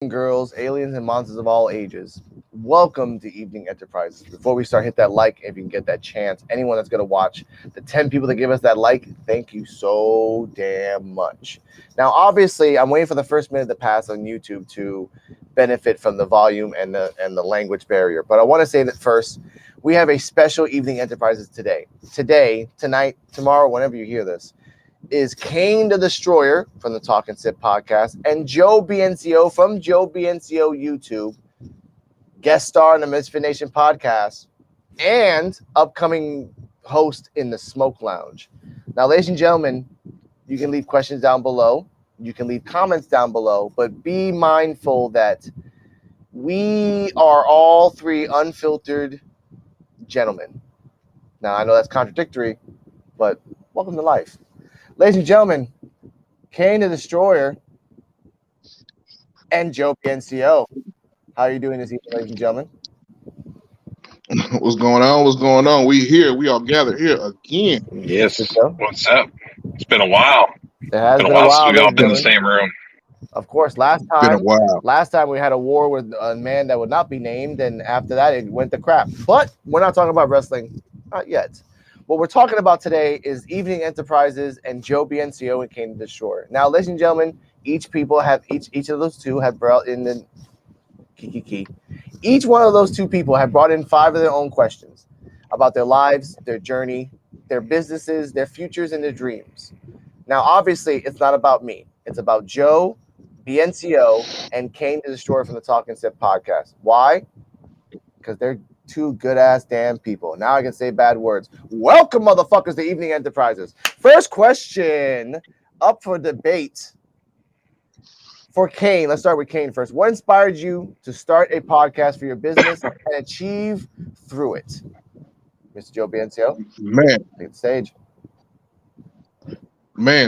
girls, aliens, and monsters of all ages. Welcome to Evening Enterprises. Before we start, hit that like if you can get that chance. Anyone that's going to watch, the 10 people that give us that like, thank you so damn much. Now, obviously, I'm waiting for the first minute to pass on YouTube to benefit from the volume and the language barrier. But I want to say that first, we have a special Evening Enterprises today. Today, tonight, tomorrow, whenever you hear this, is Kane the Destroyer from the Talk and Sip podcast and Joe BNCO from Joe BNCO YouTube, guest star in the Misfit Nation podcast, and upcoming host in the Smoke Lounge. Now, ladies and gentlemen, you can leave questions down below. You can leave comments down below, but be mindful that we are all three unfiltered gentlemen. Now, I know that's contradictory, but welcome to life. Ladies and gentlemen, Kane the Destroyer and Joe PNCO. How are you doing this evening, ladies and gentlemen? What's going on? What's going on? We here. We all gathered here again. Mr. Yes. Joe? What's up? It's been a while. It has Been a been a while since while, we've all ladies and been in the gentlemen. same room. Of course, last Been a while. time we had a war with a man that would not be named, and after that it went to crap. But we're not talking about wrestling, not yet. What we're talking about today is Evening Enterprises and Joe BNCO and Kane the Destroyer. Now, ladies and gentlemen, each of those two have brought in the key. Each one of those two people have brought in 5 of their own questions about their lives, their journey, their businesses, their futures, and their dreams. Now, obviously, it's not about me. It's about Joe, BNCO, and Kane the Destroyer from the Talk and Sip podcast. Why? Because they're two good-ass damn people. Now I can say bad words. Welcome, motherfuckers, to Evening Enterprises. First question up for debate for Kane. Let's start with Kane first. What inspired you to start a podcast for your business and achieve through it? Mr. Joe BNCO, Man, take the stage.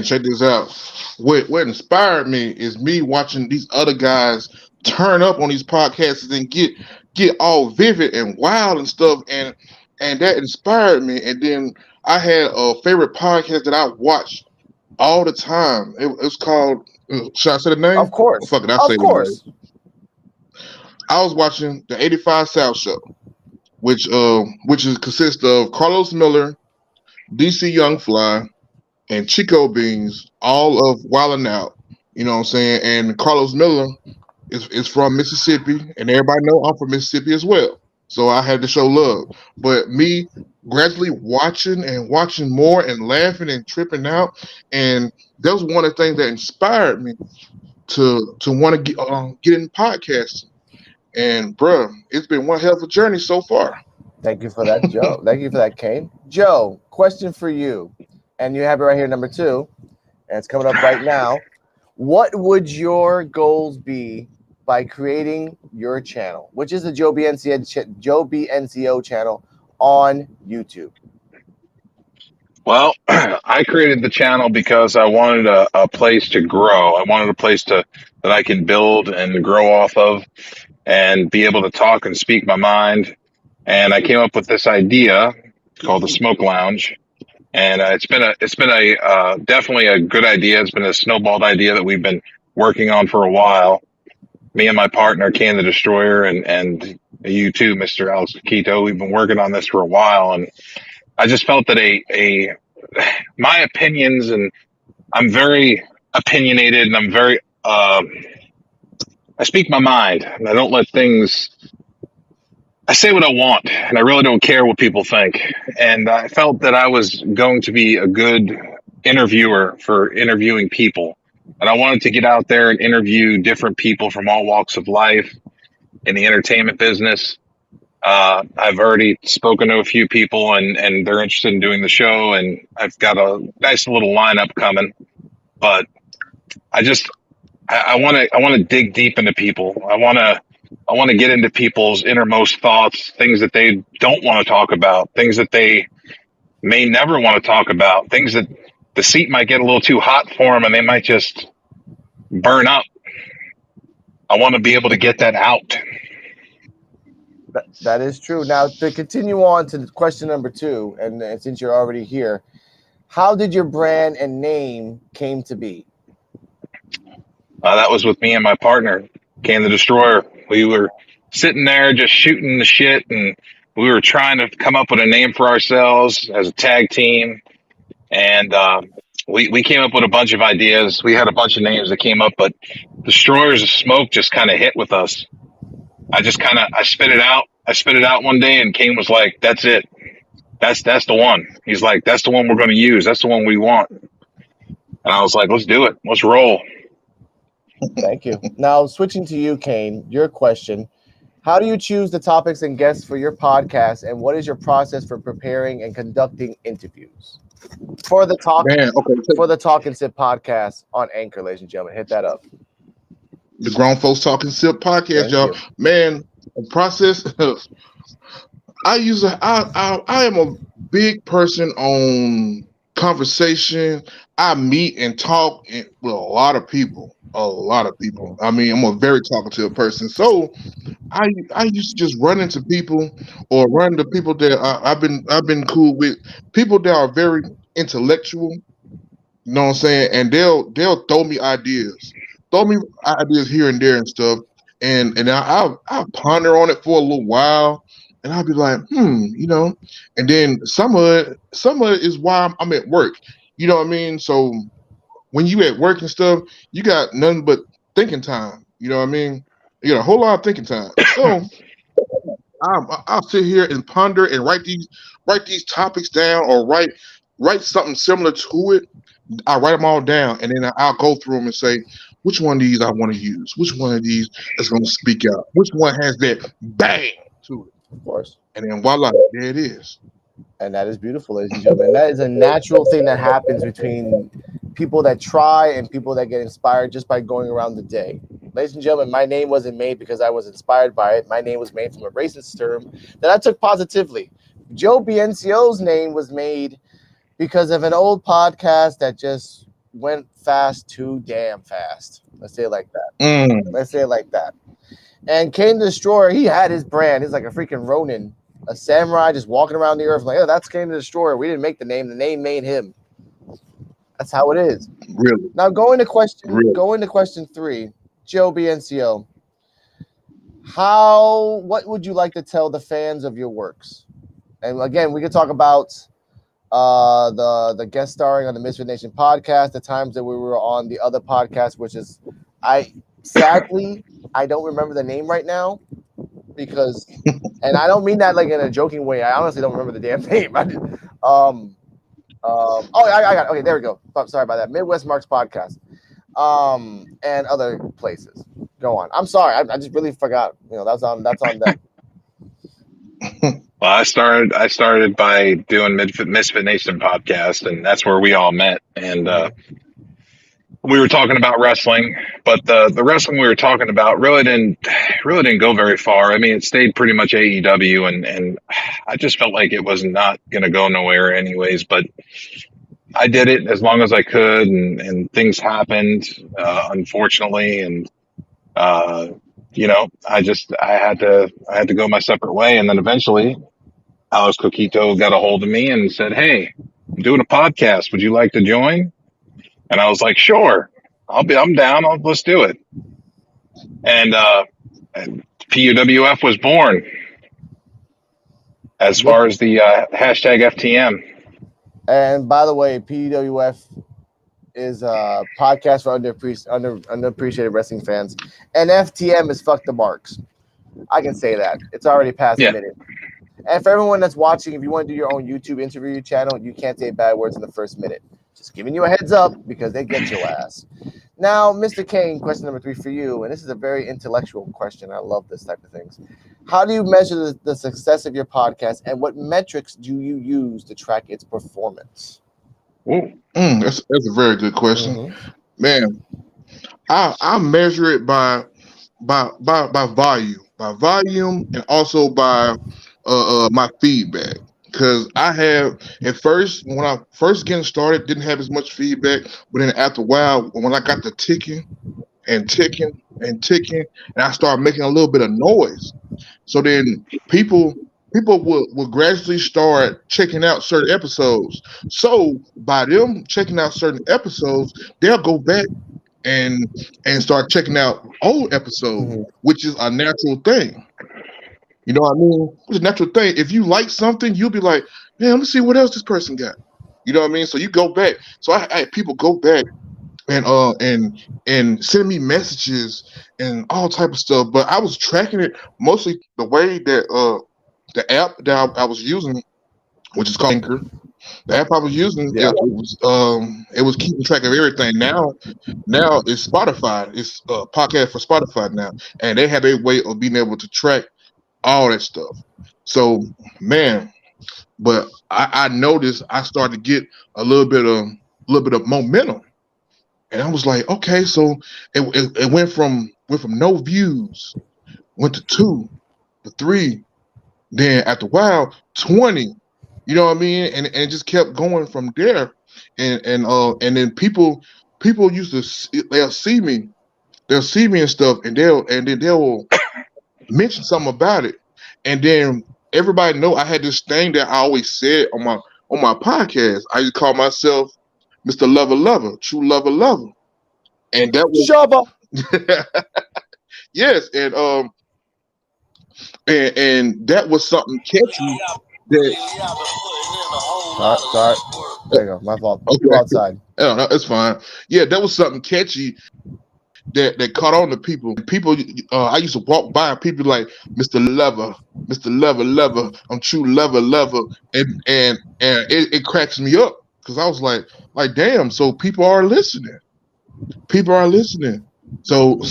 check this out. What inspired me is me watching these other guys turn up on these podcasts and get all vivid and wild and stuff, and that inspired me. And then I had a favorite podcast that I watched all the time. It's called. Should I say the name? Of course. Fuck it, I Of say the name. course. I was watching the 85 South Show, which consists of Carlos Miller, DC Young Fly, and Chico Beans, all of Wildin' Out. You know what I'm saying? And Carlos Miller is from Mississippi, and everybody know I'm from Mississippi as well. So I had to show love. But me gradually watching more and laughing and tripping out, and that was one of the things that inspired me to want to get in podcasting. And bruh, it's been one hell of a journey so far. Thank you for that, Joe. Thank you for that, Kane. Joe, question for you. And you have it right here, number 2. And it's coming up right now. What would your goals be by creating your channel, which is the Joe BNCO channel on YouTube? Well, I created the channel because I wanted a place to grow. I wanted a place that I can build and grow off of and be able to talk and speak my mind. And I came up with this idea called the Smoke Lounge. And it's been a definitely a good idea. It's been a snowballed idea that we've been working on for a while. Me and my partner, Kane the Destroyer, and you too, Mr. Alex Quito. We've been working on this for a while, and I just felt that my opinions, and I'm very opinionated, and I'm very I speak my mind, and I don't let things. I say what I want, and I really don't care what people think. And I felt that I was going to be a good interviewer for interviewing people. And I wanted to get out there and interview different people from all walks of life in the entertainment business. I've already spoken to a few people, and they're interested in doing the show. And I've got a nice little lineup coming. But I want to dig deep into people. I want to get into people's innermost thoughts, things that they don't want to talk about, things that they may never want to talk about, things that the seat might get a little too hot for them and they might just burn up. I want to be able to get that out. That is true. Now, to continue on to question number 2, and since you're already here, how did your brand and name came to be? That was with me and my partner. Kane the Destroyer. We were sitting there just shooting the shit, and we were trying to come up with a name for ourselves as a tag team. And we came up with a bunch of ideas. We had a bunch of names that came up, but Destroyers of Smoke just kind of hit with us. I spit it out. I spit it out one day, and Kane was like, "That's it. That's the one." He's like, "That's the one we're going to use. That's the one we want." And I was like, "Let's do it. Let's roll." Thank you. Now, switching to you, Kane, your question. How do you choose the topics and guests for your podcast, and what is your process for preparing and conducting interviews for the talk Man, okay. for the Talk and Sip podcast on Anchor, ladies and gentlemen? Hit that up. The Grown Folks Talking Sip podcast, Thank y'all. you. Man, the process. I am a big person on conversation. I meet and talk with a lot of people. A lot of people. I mean, I'm a very talkative person. So I used to just run into people or run into people that I've been cool with. People that are very intellectual. You know what I'm saying? And they'll throw me ideas here and there and stuff. And I'll ponder on it for a little while, and I'll be like, you know. And then some of it is why I'm at work. You know what I mean? So when you at work and stuff, you got nothing but thinking time. You know what I mean? You got a whole lot of thinking time. So I'll sit here and ponder and write these topics down or write something similar to it. I write them all down, and then I'll go through them and say which one of these I want to use, which one of these is going to speak out, which one has that bang to it, Of course. and then voila, there it is. And that is beautiful, ladies and gentlemen. That is a natural thing that happens between people that try and people that get inspired just by going around the day. Ladies and gentlemen, my name wasn't made because I was inspired by it. My name was made from a racist term that I took positively. Joe BNCO's name was made because of an old podcast that just went fast, too damn fast. Let's say it like that. Let's say it like that. And Kane the Destroyer, he had his brand. He's like a freaking Ronin, a samurai just walking around the earth like, oh, that's Kane the Destroyer. We didn't make the name made him. That's how it is. Really? Now going to question 3, Joe BNCO. What would you like to tell the fans of your works? And again, we could talk about the guest starring on the Misfit Nation podcast, the times that we were on the other podcast, which is sadly I don't remember the name right now because, and I don't mean that like in a joking way. I honestly don't remember the damn name. I got it. Okay, there we go. Sorry about that. Midwest Marks podcast, and other places. Go on. I'm sorry. I just really forgot. You know, that's on them. Well, I started by doing Misfit Nation podcast, and that's where we all met. And we were talking about wrestling, but the wrestling we were talking about really didn't go very far. I mean, it stayed pretty much AEW, and I just felt like it was not going to go nowhere anyways. But I did it as long as I could, and things happened, unfortunately, and you know, I had to go my separate way, and then eventually Alex Coquito got a hold of me and said, "Hey, I'm doing a podcast. Would you like to join?" And I was like, "Sure, I'm down. Let's do it." And PUWF was born as far as the hashtag FTM. And by the way, PUWF is a podcast for underappreciated wrestling fans, and FTM is fuck the marks. I can say that. It's already past a minute. And for everyone that's watching, if you want to do your own YouTube interview channel, you can't say bad words in the first minute. Just giving you a heads up because they get your ass. Now, Mr. Kane, question number 3 for you, and this is a very intellectual question. I love this type of things. How do you measure the success of your podcast, and what metrics do you use to track its performance? That's a very good question, man. I measure it by volume, and also by my feedback. Because I have at first, when I first getting started, didn't have as much feedback, but then after a while, when I got the ticking, and I started making a little bit of noise, so then people will gradually start checking out certain episodes. So by them checking out certain episodes, they'll go back and start checking out old episodes, Mhm. which is a natural thing. You know what I mean? It's a natural thing. If you like something, you'll be like, man, let me see what else this person got. You know what I mean? So you go back. So I had people go back and send me messages and all type of stuff. But I was tracking it mostly the way that the app that I was using, which is called Anchor. The app I was using, Yeah. it was keeping track of everything. Now it's Spotify. It's a podcast for Spotify now, and they have a way of being able to track all that stuff. So man, but I noticed I started to get a little bit of momentum, and I was like, okay, so it went from no views, went to 2, to 3, then after a while 20. You know what I mean? And it just kept going from there, and then people used to they'll see me and stuff, and then they'll mention something about it, and then everybody know I had this thing that I always said on my podcast. I used to call myself Mr. Lover Lover, True Lover Lover, and that was Shaba. yes, and that was something catchy. That Sorry. There you go. My fault. People okay, outside. I don't know, it's fine. Yeah, that was something catchy that caught on to people. People, I used to walk by and people like Mr. Lover, Mr. Lover, Lover, I'm True Lover, Lover, and it cracks me up because I was like damn, so people are listening. People are listening. So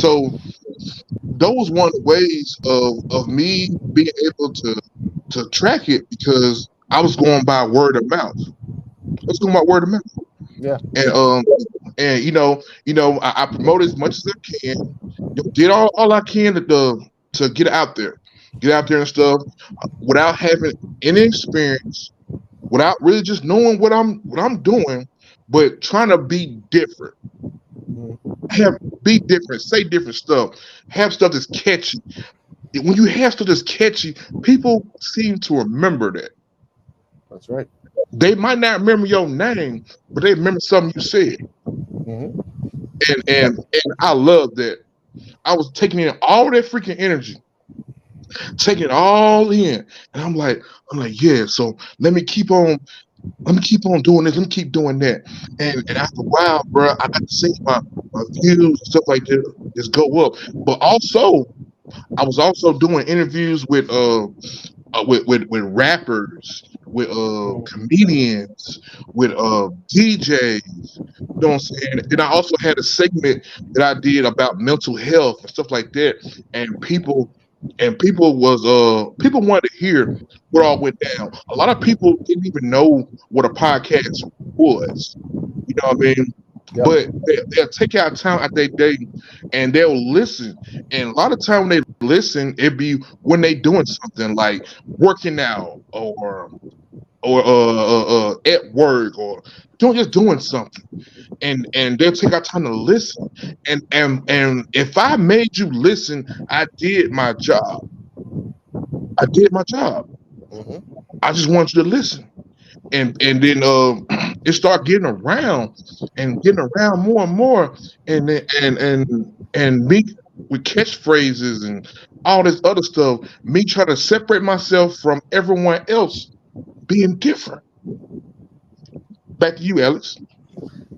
those one of the ways of me being able to track it because I was going by word of mouth. I was going by word of mouth. Yeah. And I promoted as much as I can, did all I can to get out there and stuff without having any experience, without really just knowing what I'm doing, but trying to be different. Be different, say different stuff, have stuff that's catchy. When you have stuff that's catchy, people seem to remember that. That's right. They might not remember your name, but they remember something you said. Mhm. And I love that. I was taking in all that freaking energy, taking it all in, and I'm like, yeah. So let me keep on doing this. Let me keep doing that. And after a while, bro, I got to see my views and stuff like that just go up. But also, I was also doing interviews with rappers, with comedians, with DJs. You know what I'm saying? Then I also had a segment that I did about mental health and stuff like that. And people wanted to hear what all went down. A lot of people didn't even know what a podcast was. You know what I mean? Yep. But they'll take out time out their day and they'll listen. And a lot of time when they listen, it be when they doing something like working out or at work or doing something. And they'll take out time to listen. And if I made you listen, I did my job. I did my job. Mhm. I just want you to listen. And then it started getting around more and more, and me with catchphrases and all this other stuff, me trying to separate myself from everyone else being different. Back to you, Alex.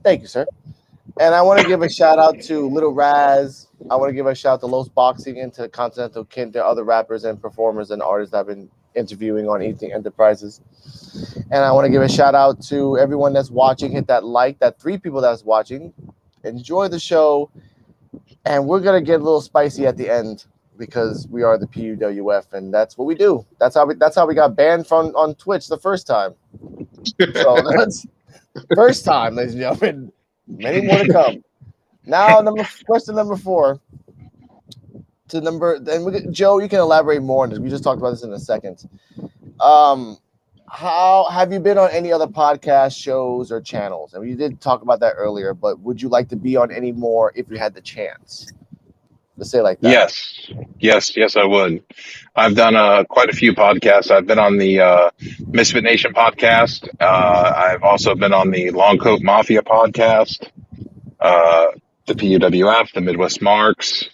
Thank you, sir. And I want to give a shout out to Little Raz. I want to give a shout out to Los Boxing and to Continental Kid, to other rappers and performers and artists I've been interviewing on Eating Enterprises. And I want to give a shout out to everyone that's watching. Hit that like, that 3 people that's watching. Enjoy the show. And we're going to get a little spicy at the end because we are the PUWF and that's what we do. That's how we got banned from on Twitch the first time. So that's first time, ladies and gentlemen. Many more to come. Now, question number 4. Joe, you can elaborate more on this. We just talked about this in a second. How have you been on any other podcast shows or channels? And we did talk about that earlier, but would you like to be on any more if you had the chance? Let's say it like that. Yes, I would. I've done quite a few podcasts. I've been on the Misfit Nation podcast. I've also been on the Long Coat Mafia podcast. the PUWF, the Midwest Marks,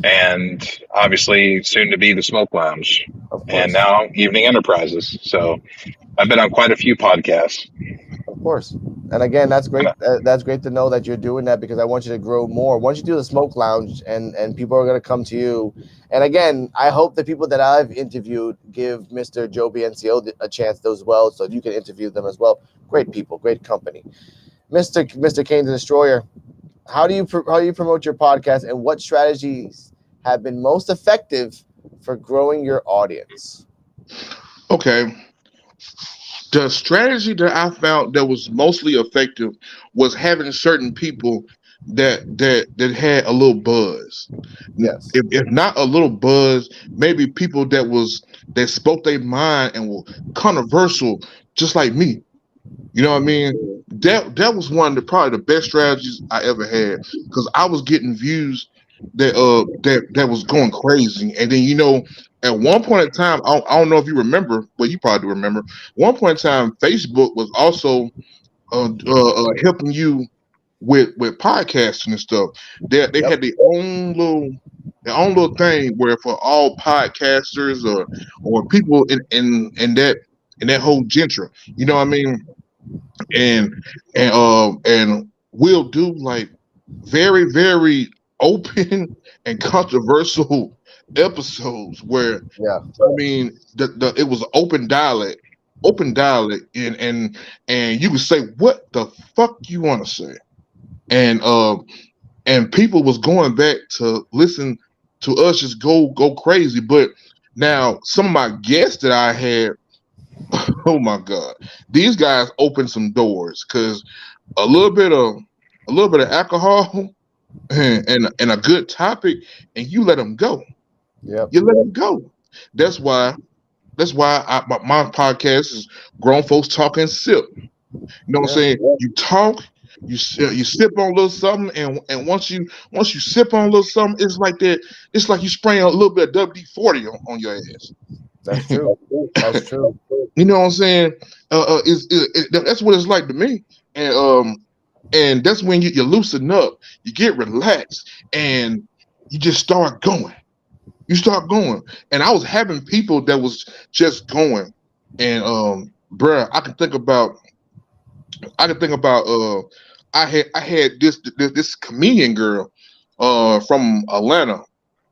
and obviously soon to be the Smoke Lounge, Of and course. now Evening Enterprises. So I've been on quite a few podcasts. Of course. And again, that's And great. That's great to know that you're doing that because I want you to grow more. Once you do the smoke lounge, and people are going to come to you. And again, I hope the people that I've interviewed give Mr. Joe BNCO a chance as well, so you can interview them as well. Great people, great company. Mr. Kane the Destroyer, how do you promote your podcast, and what strategies have been most effective for growing your audience? Okay. The strategy that I found that was mostly effective was having certain people that had a little buzz. Yes. If not a little buzz, maybe people that spoke their mind and were controversial, just like me. You know what I mean? That was one of probably the best strategies I ever had because I was getting views that was going crazy, and then at one point in time, I don't know if you remember, but you probably do remember. One point in time, Facebook was also helping you with podcasting and stuff. They Yep. had their own little thing where for all podcasters or people in that whole genre, you know what I mean? and and we'll do like very very open and controversial episodes where Yeah. I mean it was open dialect and you could say what the fuck you want to say and people was going back to listen to us just go crazy. But now some of my guests that I had, oh my god, these guys opened some doors because a little bit of alcohol and a good topic, and you let them go. Yep. You let them go. That's why. My podcast is grown folks talking sip. You know what I'm Yeah. saying? You talk, you sip on a little something, and once you sip on a little something, it's like that. It's like you spraying a little bit of WD-40 on your ass. That's true. That's true. You know what I'm saying? That's what it's like to me. And that's when you loosen up, you get relaxed, and you just start going. You start going. And I was having people that was just going, and bruh, I can think about I had this comedian girl from Atlanta,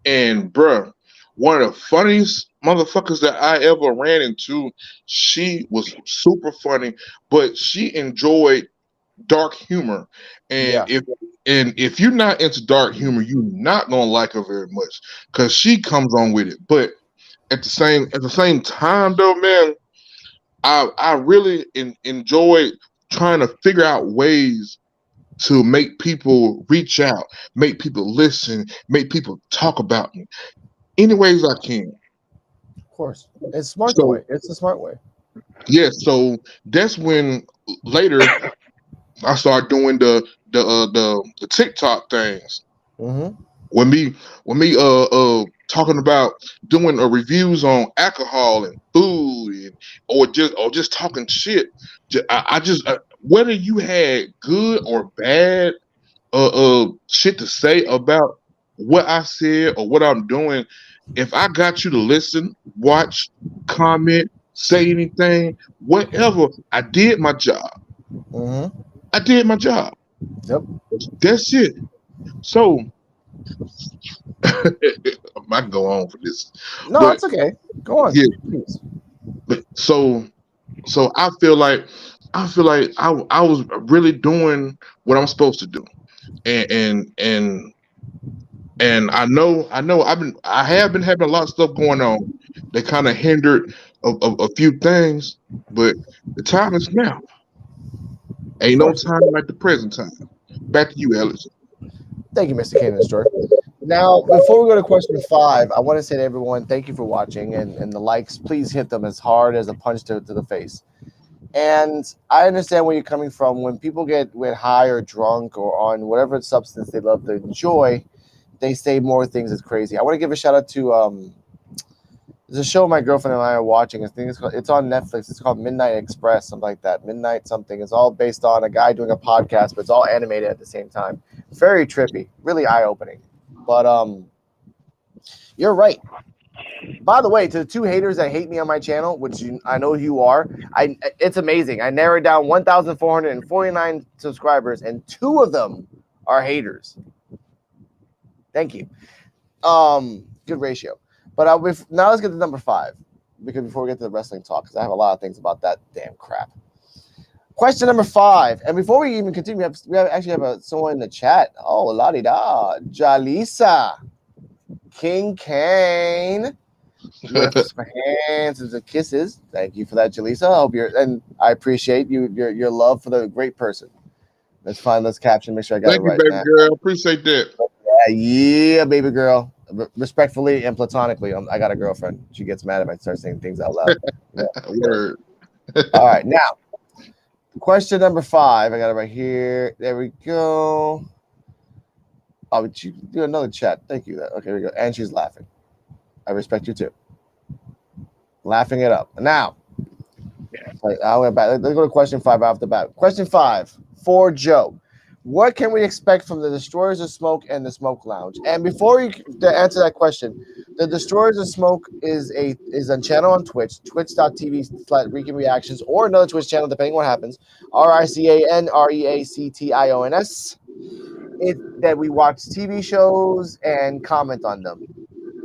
and bruh, one of the funniest motherfuckers that I ever ran into. She was super funny, but she enjoyed dark humor. And Yeah. if you're not into dark humor, you're not gonna like her very much because she comes on with it. But at the same time though, man, I really enjoyed trying to figure out ways to make people reach out, make people listen, make people talk about me any ways I can. Of course. It's smart the So way. It's a smart way. yeah, so that's when later I started doing the TikTok things. Mm-hmm. When me talking about doing reviews on alcohol and food or just talking shit. I just whether you had good or bad shit to say about what I said or what I'm doing, if I got you to listen, watch, comment, say anything, whatever, I did my job. Mm-hmm. I did my job. Yep. That's it. So I can go on for this, No, but it's okay. Go on, yeah. please. So I was really doing what I'm supposed to do, and and I have been having a lot of stuff going on that kind of hindered a few things, but the time is now. Of Ain't no course. time like the present time. Back to you, Alex. Thank you, Mr. Kane the Story. Now, before we go to question 5, I want to say to everyone, thank you for watching, and the likes, please hit them as hard as a punch to the face. And I understand where you're coming from. When people get high or drunk or on whatever substance they love to enjoy, they say more things that's crazy. I want to give a shout out to There's a show my girlfriend and I are watching. I think it's on Netflix. It's called Midnight Express, something like that. Midnight something. It's all based on a guy doing a podcast, but it's all animated at the same time. Very trippy, really eye opening. But you're right. By the way, to the 2 haters that hate me on my channel, which I know you are, it's amazing. I narrowed down 1,449 subscribers, and 2 of them are haters. Thank you. Good ratio. But now let's get to number 5, because before we get to the wrestling talk, because I have a lot of things about that damn crap. Question number 5, and before we even continue, we actually have someone in the chat. Oh, la di da, Jalisa, King Kane, with hands and kisses. Thank you for that, Jalisa. I hope I appreciate your love for the great person. Let's find this caption. Make sure I got it right. Thank you, baby girl. Appreciate that. Yeah, baby girl. Respectfully and platonically, I got a girlfriend. She gets mad if I start saying things out loud. Yeah. Word. All right, now question number 5. I got it right here. There we go. Oh, but you do another chat. Thank you. Okay, here we go. And she's laughing. I respect you too. Laughing it up. Now, let's go to question 5 off the bat. Question 5 for Joe. What can we expect from the Destroyers of Smoke and the Smoke Lounge? And before you answer that question, the Destroyers of Smoke is a channel on Twitch, twitch.tv/Rican Reactions, or another Twitch channel, depending on what happens. RICANREACTIONS. That we watch TV shows and comment on them.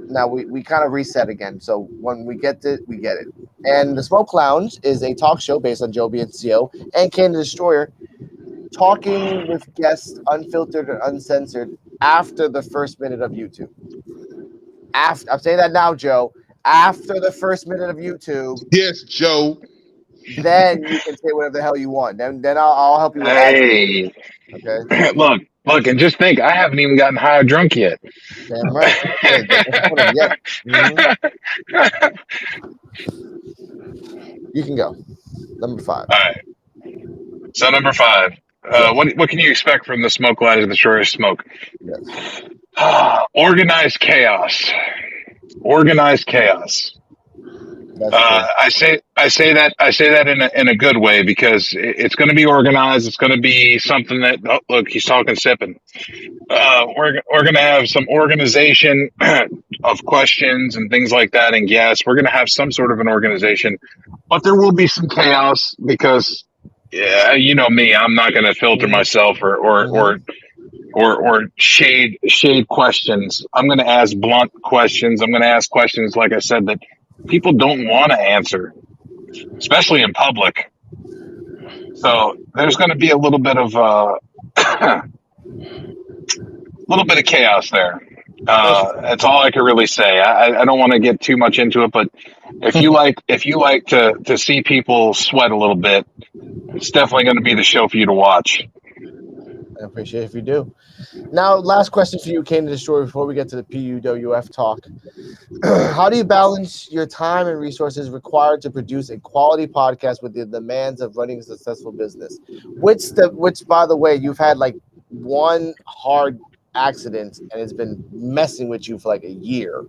Now we kind of reset again. So when we get it, we get it. And the Smoke Lounge is a talk show based on Joby and CO and Kane the Destroyer, talking with guests, unfiltered and uncensored, after the first minute of YouTube. I'm saying that now, Joe. After the first minute of YouTube. Yes, Joe. Then you can say whatever the hell you want. Then I'll help you with Hey. Okay. Look, and just think, I haven't even gotten high or drunk yet. Damn right. Yeah. Mm-hmm. You can go. Number 5. All right. So number 5. What can you expect from the Smoke Lounge of the Destroyer Smoke? Yes. Organized chaos. Organized chaos. I say that in a good way, because it's going to be organized. It's going to be something that, oh, look, he's talking sipping. We're going to have some organization of questions and things like that, and guests. We're going to have some sort of an organization, but there will be some chaos because, yeah, you know me, I'm not going to filter myself or shade questions. I'm going to ask blunt questions. I'm going to ask questions, like I said, that people don't want to answer, especially in public. So there's going to be a little bit of chaos there. That's all I can really say. I don't want to get too much into it, but if you like to see people sweat a little bit, it's definitely going to be the show for you to watch. I appreciate it if you do. Now, last question for you, Kane the Destroyer, before we get to the PUWF talk. How do you balance your time and resources required to produce a quality podcast with the demands of running a successful business? Which, by the way, you've had like one hard accident and it's been messing with you for like a year.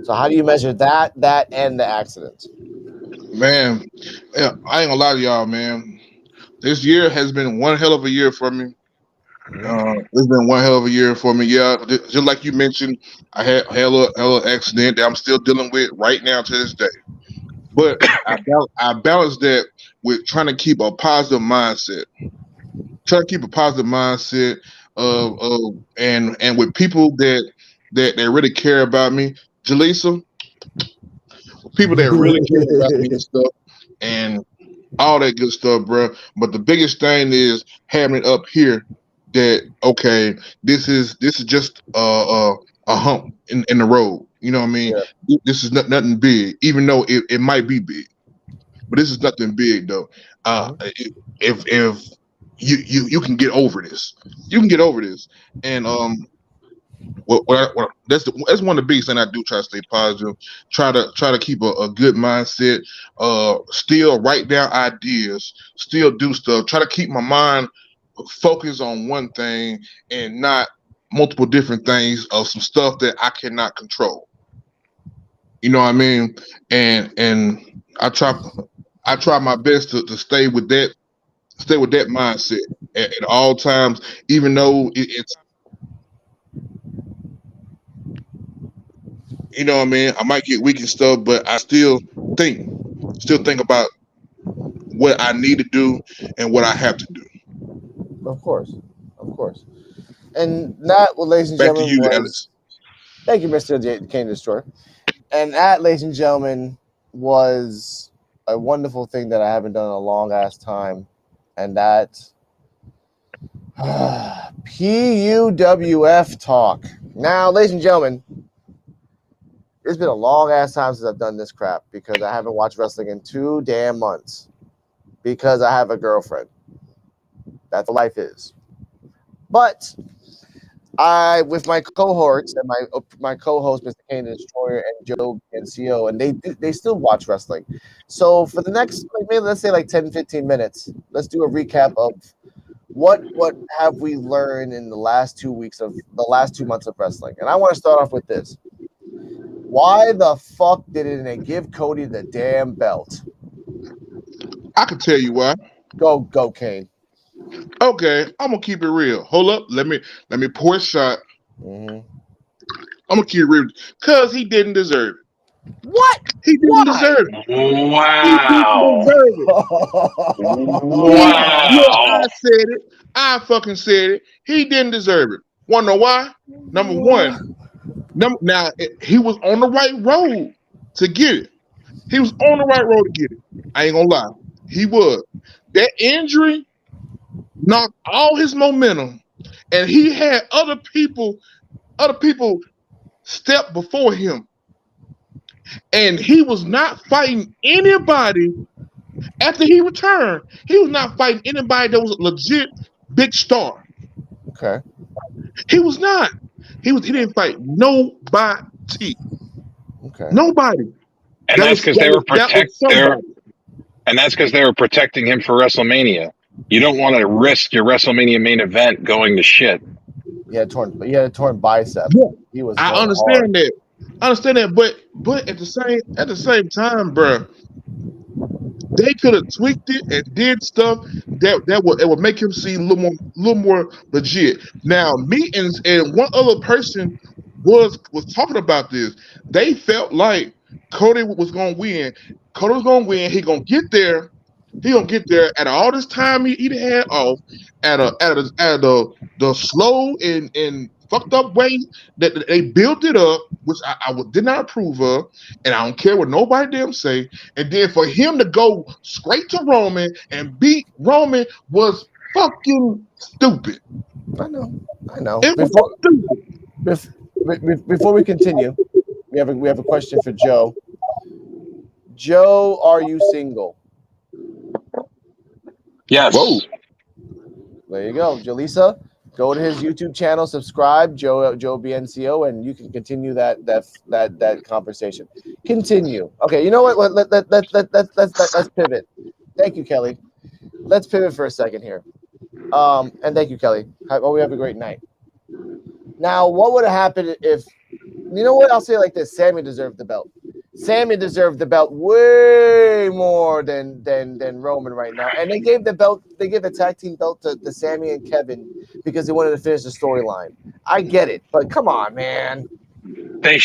So how do you measure that and the accident? Man, yeah, I ain't gonna lie to y'all, man. This year has been one hell of a year for me. It's been one hell of a year for me. Yeah, just like you mentioned, I had a hella accident that I'm still dealing with right now to this day. But I balance that with trying to keep a positive mindset. Trying to keep a positive mindset and with people that really care about me. Jalisa, people that really care about me and stuff, and all that good stuff, bro. But the biggest thing is having it up here that, okay, this is just a hump in the road. You know what I mean? Yeah. This is nothing big, even though it might be big, but this is nothing big though. If you can get over this, and that's one of the biggest things I do. Try to stay positive. Try to keep a good mindset. Still write down ideas. Still do stuff. Try to keep my mind focused on one thing and not multiple different things of some stuff that I cannot control. You know what I mean? And I try my best to stay with that mindset at all times, even though it's you know what I mean. I might get weak and stuff, but I still think about what I need to do and what I have to do. Of course, of course. And that, well, ladies and Back to gentlemen, you, was Alice. thank you, Mr. Kane Destroyer. And that, ladies and gentlemen, was a wonderful thing that I haven't done in a long ass time, and that PUWF talk. Now, ladies and gentlemen, it's been a long ass time since I've done this crap because I haven't watched wrestling in 2 damn months because I have a girlfriend. That's what life is. But I, with my cohorts and my co-host, Mr. Kane the Destroyer and Joe and CO, and they still watch wrestling. So for the next, maybe let's say like 10, 15 minutes, let's do a recap of what have we learned in the last 2 weeks of the last 2 months of wrestling. And I want to start off with this. Why the fuck didn't they give Cody the damn belt? I can tell you why. Go, Kane. Okay, I'm gonna keep it real. Hold up, let me pour a shot. Mm-hmm. I'm gonna keep it real, cause he didn't deserve it. What? He didn't Why? deserve it. He didn't Wow. deserve it. Look, I Wow. said it. I fucking said it. He didn't deserve it. Wanna know why? Number one, he was on the right road to get it. He was on the right road to get it. I ain't gonna lie. He was. That injury knocked all his momentum, and he had other people step before him. And he was not fighting anybody after he returned. He was not fighting anybody that was a legit big star. Okay. He was not. He didn't fight nobody. Okay. Nobody. And that's because they were that was somebody. and that's because they were protecting him for WrestleMania. You don't want to risk your WrestleMania main event going to shit. He had a torn bicep. Yeah, He was I going understand hard. that. But at the same time, bro, they could have tweaked it and did stuff that would make him seem a little more legit. Now, me and one other person was talking about this. They felt like Cody was gonna win. Cody was gonna win. He gonna get there. He gonna get there at all this time he had off at the slow and fucked up way that they built it up, which I did not approve of, and I don't care what nobody damn say. And then for him to go straight to Roman and beat Roman was fucking stupid. I know. It was stupid. Before we continue, we have a question for Joe. Joe, are you single? Yes. Whoa. There you go, Jaleesa. Go to his YouTube channel, subscribe, Joe BNCO, and you can continue that conversation. Continue. Okay, you know what? Let's pivot. Thank you, Kelly. Let's pivot for a second here. And thank you, Kelly. We have a great night. Now, what would have happened if, you know what? I'll say it like this: Sammy deserved the belt. Sammy deserved the belt way more than Roman right now. And they gave the tag team belt to Sammy and Kevin because they wanted to finish the storyline. I get it, but come on, man. What they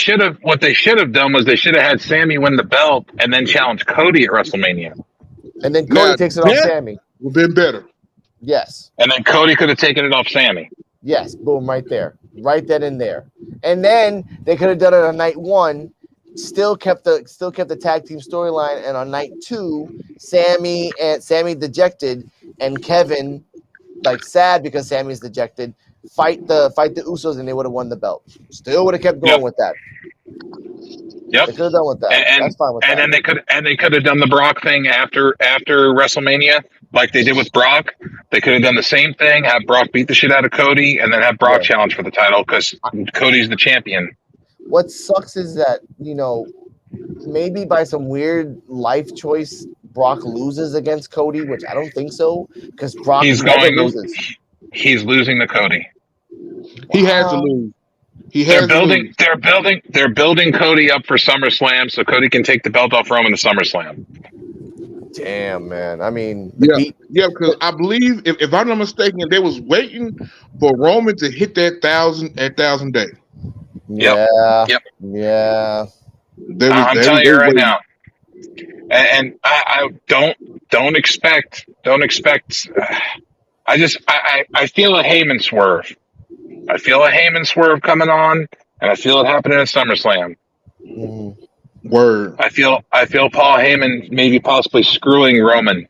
should have done was they should have had Sammy win the belt and then challenge Cody at WrestleMania. And then Cody Now, takes it off Sammy. Would have been better. Yes. And then Cody could have taken it off Sammy. Yes. Boom, right there. Right then and there. And then they could have done it on night 1. Still kept the tag team storyline, and on night 2, Sammy dejected and Kevin like sad because Sammy's dejected. Fight the Usos, and they would have won the belt. Still would have kept going with that. Yep. They could have done with that. That's fine with that. And then they could have done the Brock thing after WrestleMania, like they did with Brock. They could have done the same thing, have Brock beat the shit out of Cody, and then have Brock challenge for the title because Cody's the champion. What sucks is that, maybe by some weird life choice, Brock loses against Cody, which I don't think so, because Brock never loses. He's losing to Cody. He has to lose. He They're has to building. lose. They're building Cody up for SummerSlam, so Cody can take the belt off Roman to SummerSlam. Damn, man. I mean, the Yeah, beat. yeah, because I believe if I'm not mistaken, they was waiting for Roman to hit that thousand day. Yep. Yeah, Yep. yeah. I'm telling They you right waiting. now, and I don't expect. I feel a Heyman swerve. I feel a Heyman swerve coming on, and I feel it happening at SummerSlam. Mhm. Word. I feel Paul Heyman maybe possibly screwing Roman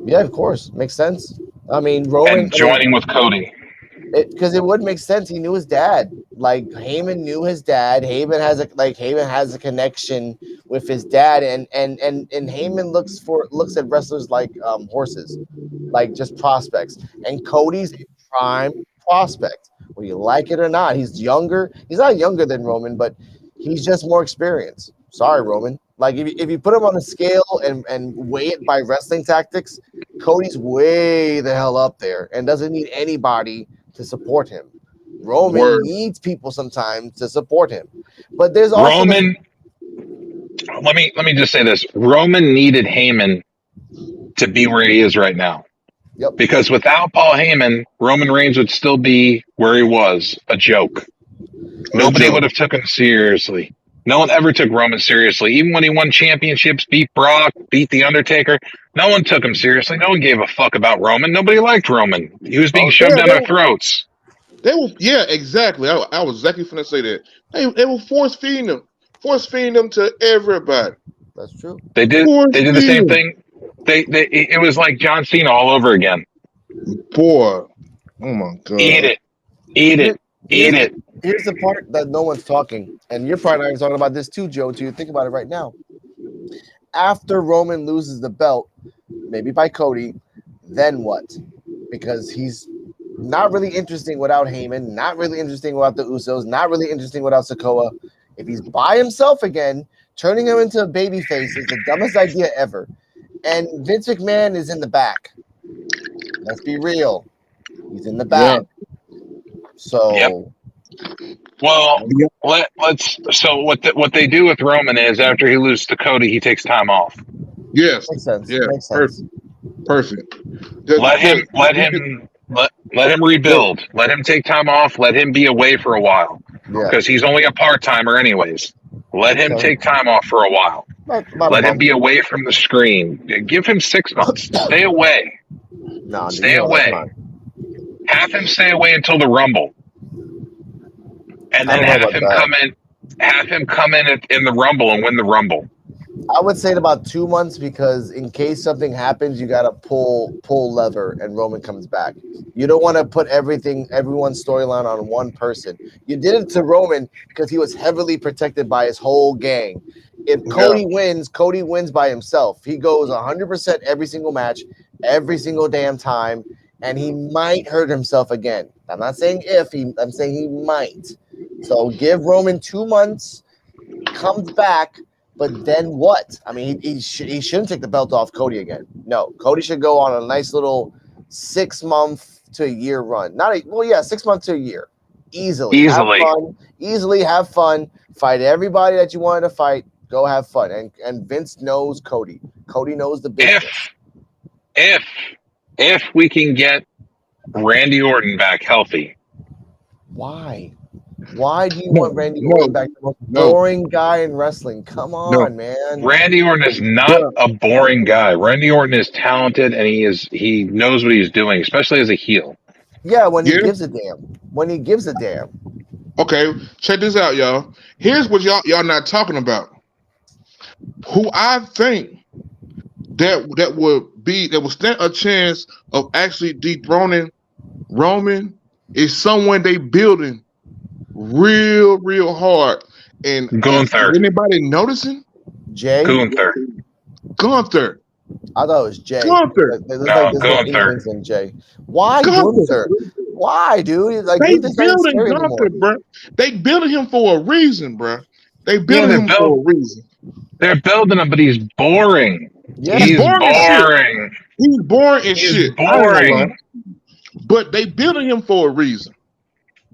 Yeah, of course, makes sense. I mean, Roman. and I mean, joining with Cody. because it would make sense. He knew his dad. Like Heyman knew his dad. Heyman has a connection with his dad, and Heyman looks at wrestlers like horses, like just prospects. And Cody's a prime prospect, whether you like it or not. He's younger. He's not younger than Roman, but he's just more experienced. Sorry, Roman. Like if you put him on a scale and weigh it by wrestling tactics, Cody's way the hell up there and doesn't need anybody to support him. Roman Word. needs people sometimes to support him. But there's also the Roman. Let me just say this: Roman needed Heyman to be where he is right now. yep. Because without Paul Heyman, Roman Reigns would still be where he was, a joke. A Nobody would joke. have took him seriously. No one ever took Roman seriously. Even when he won championships, beat Brock, beat The Undertaker, no one took him seriously. No one gave a fuck about Roman. Nobody liked Roman. He was being Oh, shoved Yeah, down our throats. they were. Yeah, exactly. I was exactly finna say that. They were force feeding them to everybody. that's true. Force They did the same feeding. thing. It was like John Cena all over again. Boy, oh my Eat god. it, eat Here, it, here's eat the it. here's the part that no one's talking, and you're probably not even talking about this too, Joe. Too. Think about it right now. After Roman loses the belt, maybe by Cody, then what? Because he's not really interesting without Heyman, not really interesting without the Usos, not really interesting without Sokoa. If he's by himself again, turning him into a babyface is the dumbest idea ever. And Vince McMahon is in the back. Let's be real. He's in the Yeah. back. Yep. So Well, Yeah. let's. So what they do with Roman is after he loses to Cody, he takes time off. Yes. makes sense. Yeah. Makes sense. Perfect. Perfect. Just Let because him let him rebuild. Let him take time off. Let him be away for a while Yeah. because he's only a part timer anyways. Let him So take time off for a while. about a Let him month. be away from the screen. Give him 6 months. Stay away. No, Stay come away. on. Have him stay away until the Rumble, and I then don't know about that. Have him come in the Rumble and win the Rumble. I would say in about 2 months because in case something happens, you gotta pull lever and Roman comes back. You don't want to put everyone's storyline on one person. You did it to Roman because he was heavily protected by his whole gang. If yeah. Cody wins by himself. He goes 100% every single match, every single damn time, and he might hurt himself again. I'm not saying I'm saying he might. So give Roman 2 months, comes back. But then what? I mean, he shouldn't take the belt off Cody again. No, Cody should go on a nice little 6 month to a year run. 6 months to a year. Easily have fun. Fight everybody that you wanted to fight. Go have fun. And Vince knows Cody. Cody knows the business. If we can get Randy Orton back healthy, Why? Why do you No. want Randy No. Orton back? The most No. boring guy in wrestling. Come No. on, man. Randy Orton is not Bruh. a boring guy. Randy Orton is talented and he knows what he's doing, especially as a heel. Yeah, when he Yeah. gives a damn. When he gives a damn. Okay. Check this out, y'all. Here's what y'all not talking about. Who I think that would stand a chance of actually dethroning Roman is someone they building real hard. And Gunther. is anybody noticing? Jay? Gunther. Gunther. I thought it was Jay. Gunther. No, There's no Gunther. English in Jay. Why Gunther. Gunther? Why, dude? Like They Gunther's not even building scary Gunther, anymore. bro. They building him for a reason, bro. They Yeah, building him for a reason. they're building him, but he's boring. Yeah. He's He's boring as shit. boring. He's boring as He's shit. I ain't gonna lie. boring. But they building him for a reason.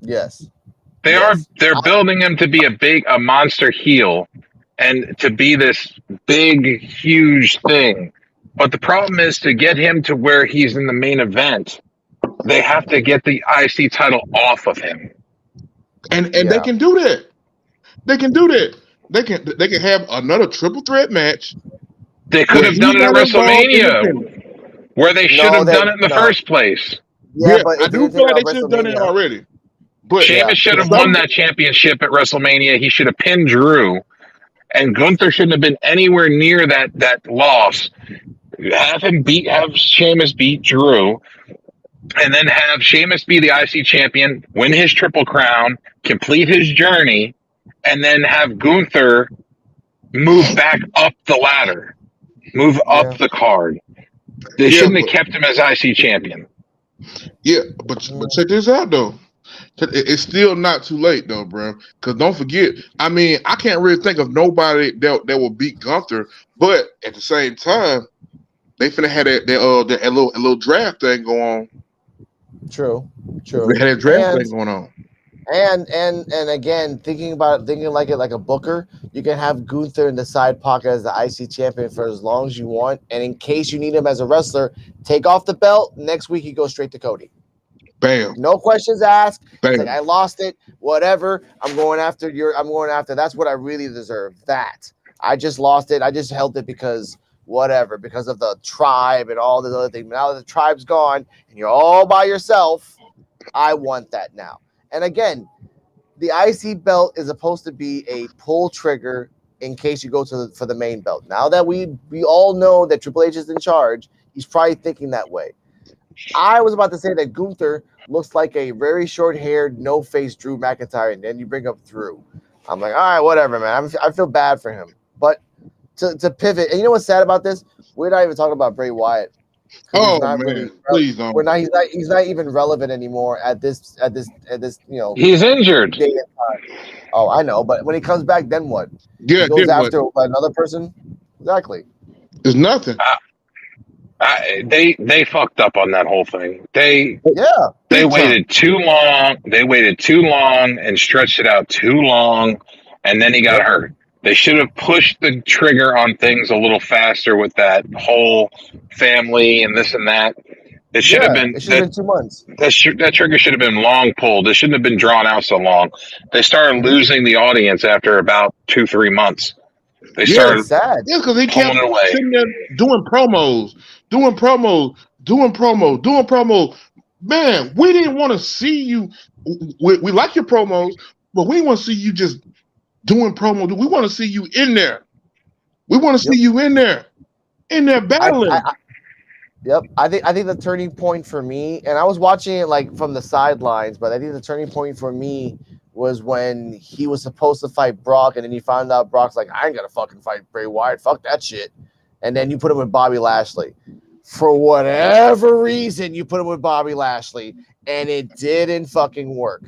Yes. They're building him to be a monster heel and to be this big, huge thing. But the problem is to get him to where he's in the main event, they have to get the IC title off of him. And they can do that. They can do that. They can have another triple threat match. They could have done it at WrestleMania, where they should have done it in the first place. Yeah, but I do feel like they should have done it already. But Sheamus should have won that championship at WrestleMania. He should have pinned Drew, and Gunther shouldn't have been anywhere near that loss. Have Sheamus beat Drew, and then have Sheamus be the IC champion, win his Triple Crown, complete his journey, and then have Gunther move back up the ladder, move up the card. They shouldn't have kept him as IC champion. Yeah, but check this out though. It's still not too late though, bro. Because don't forget, I mean, I can't really think of nobody that will beat Gunther. But at the same time, they finna have that little draft thing going on. True. They had that draft thing going on. And again, thinking like a booker, you can have Gunther in the side pocket as the IC champion for as long as you want. And in case you need him as a wrestler, take off the belt. Next week, he goes straight to Cody. Bam. No questions asked. Bam. Like, I lost it. Whatever. I'm going after. That's what I really deserve. That. I just lost it. I just held it because whatever. Because of the tribe and all this other thing. Now that the tribe's gone and you're all by yourself, I want that now. And again, the IC belt is supposed to be a pull trigger in case you go for the main belt. Now that we all know that Triple H is in charge, he's probably thinking that way. I was about to say that Gunther looks like a very short-haired, no-face Drew McIntyre, and then you bring up Drew. I'm like, all right, whatever, man. I feel bad for him. But to pivot, and you know what's sad about this? We're not even talking about Bray Wyatt. Oh man, please don't. He's not even relevant anymore at this He's injured. Oh, I know, but when he comes back, then what? Yeah, he goes after another person. Exactly. There's nothing. They fucked up on that whole thing. They waited too long. They waited too long and stretched it out too long, and then he got hurt. They should have pushed the trigger on things a little faster with that whole family and this and that. It should have been 2 months. That trigger should have been long pulled. It shouldn't have been drawn out so long. They started losing the audience after about 2-3 months. They started sad. Yeah, because he kept sitting there doing promos. Man, we didn't want to see you. We like your promos, but we want to see you just doing promo. We want to see you in there. We want to see you in there battling. I think the turning point for me, and I was watching it like from the sidelines, but I think the turning point for me was when he was supposed to fight Brock, and then he found out Brock's like, I ain't gonna fucking fight Bray Wyatt. Fuck that shit. And then you put him with Bobby Lashley. For whatever reason, you put him with Bobby Lashley, and it didn't fucking work.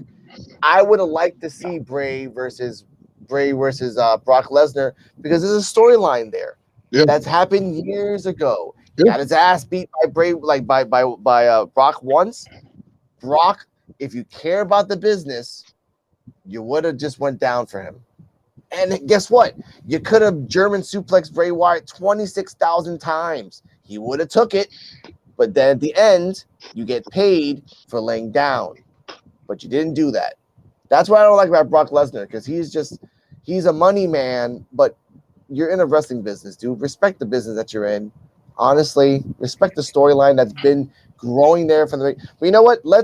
I would have liked to see Bray versus Brock Lesnar because there's a storyline there that's happened years ago. He got his ass beat by Bray, like by Brock once. Brock, if you care about the business, you would have just went down for him. And guess what? You could have German suplexed Bray Wyatt 26,000 times. He would have took it, but then at the end, you get paid for laying down. But you didn't do that. That's what I don't like about Brock Lesnar, because he's a money man, but you're in a wrestling business, dude. Respect the business that you're in. Honestly, respect the storyline that's been growing there from the. But you know what? We're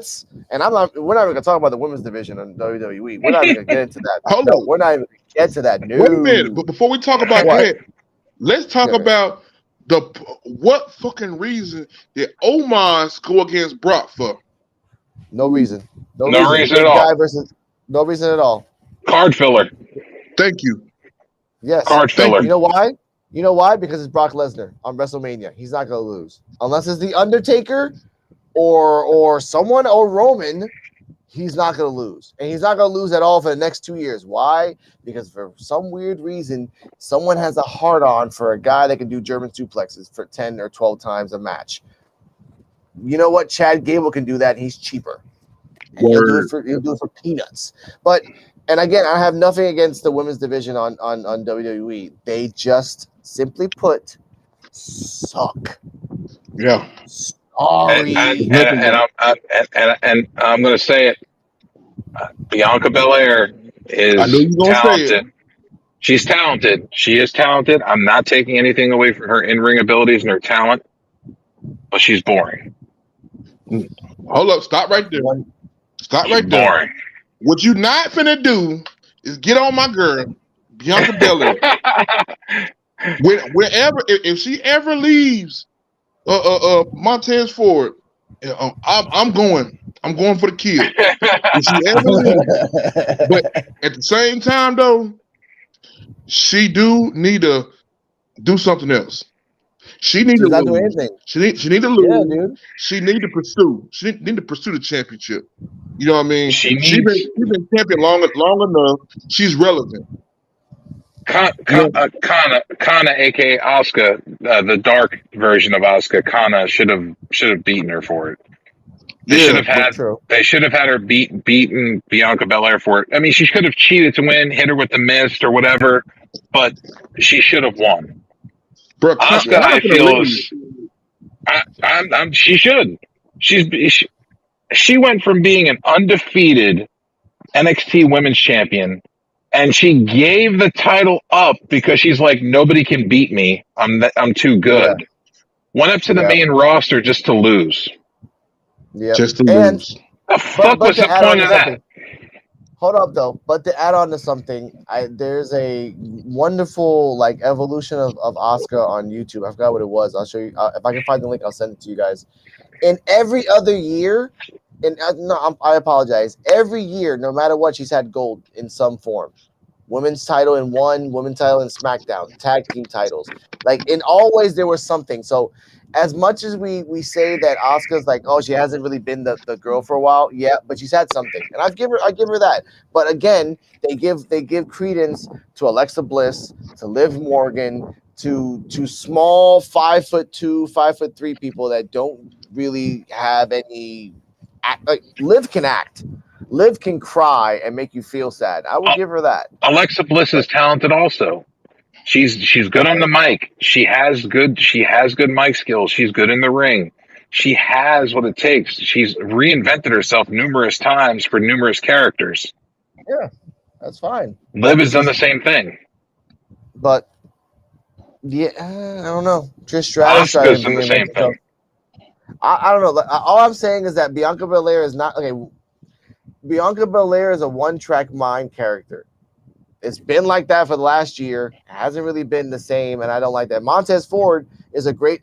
not even gonna talk about the women's division in WWE. We're not even gonna get into that. We're not even gonna get to that. No. Wait a minute, but before we talk about that, let's talk about what fucking reason did Omos go against Brock for? No reason. No reason at all. No reason at all. Card filler. Thank you. Yes. Card filler. You know why? You know why? Because it's Brock Lesnar on WrestleMania. He's not going to lose. Unless it's The Undertaker or someone or Roman, he's not going to lose. And he's not going to lose at all for the next 2 years. Why? Because for some weird reason, someone has a hard-on for a guy that can do German suplexes for 10 or 12 times a match. You know what? Chad Gable can do that, and he's cheaper. and Word. he'll do it for peanuts. But and again, I have nothing against the women's division on WWE. They just simply put suck. Yeah. Sorry. And I'm going to say it. Bianca Belair I know is you're gonna say it. talented. She's talented. She is talented. I'm not taking anything away from her in-ring abilities and her talent, but she's boring. Hold up, stop right there. Stop She's right there. boring. What you not finna do is get on my girl, Bianca Belair. Wherever, if she ever leaves, Montez Ford, I'm going for the kill. If she ever leaves, but at the same time though, she do need to do something else. She need She's to not doing lose. anything. She need to Yeah, lose. dude. She need to pursue. She need to pursue the championship. You know what I mean? She She needs been champion long enough. She's relevant. Kana, aka Asuka, the dark version of Asuka. Kana should have beaten her for it. They should Yeah, have had True. they should have had her beaten Bianca Belair for it. I mean, she could have cheated to win, hit her with the mist or whatever, but she should have won. bro. Asuka, Connor's I gonna feel leave. is she should. She went from being an undefeated NXT Women's Champion, and she gave the title up because she's like, nobody can beat me. I'm too good. Went up to the main roster just to lose. Yeah. Just to And lose. The fuck was to the add on point to of that? something. Hold up though. But to add on to something, there's a wonderful like evolution of Asuka on YouTube. I forgot what it was. I'll show you if I can find the link. I'll send it to you guys. In every other year, and I apologize. Every year, no matter what, she's had gold in some form. Women's title in one, women's title in SmackDown, tag team titles. Like in always there was something. So as much as we say that Asuka's like, oh, she hasn't really been the girl for a while, yeah, but she's had something. And I give her that. But again, they give credence to Alexa Bliss, to Liv Morgan, to small 5'2", 5'3" people that don't really have any like Liv can act. Liv can cry and make you feel sad. I will give her that. Alexa Bliss is talented also. She's good on the mic. She has good mic skills. She's good in the ring. She has what it takes. She's reinvented herself numerous times for numerous characters. Yeah, that's fine. Liv has done the same thing. But yeah, I don't know. Trish Stratus tried Asuka's to done the same reinvent thing. herself. I don't know. All I'm saying is that Bianca Belair is not okay. Bianca Belair is a one-track mind character. It's been like that for the last year. It hasn't really been the same, and I don't like that. Montez Ford is a great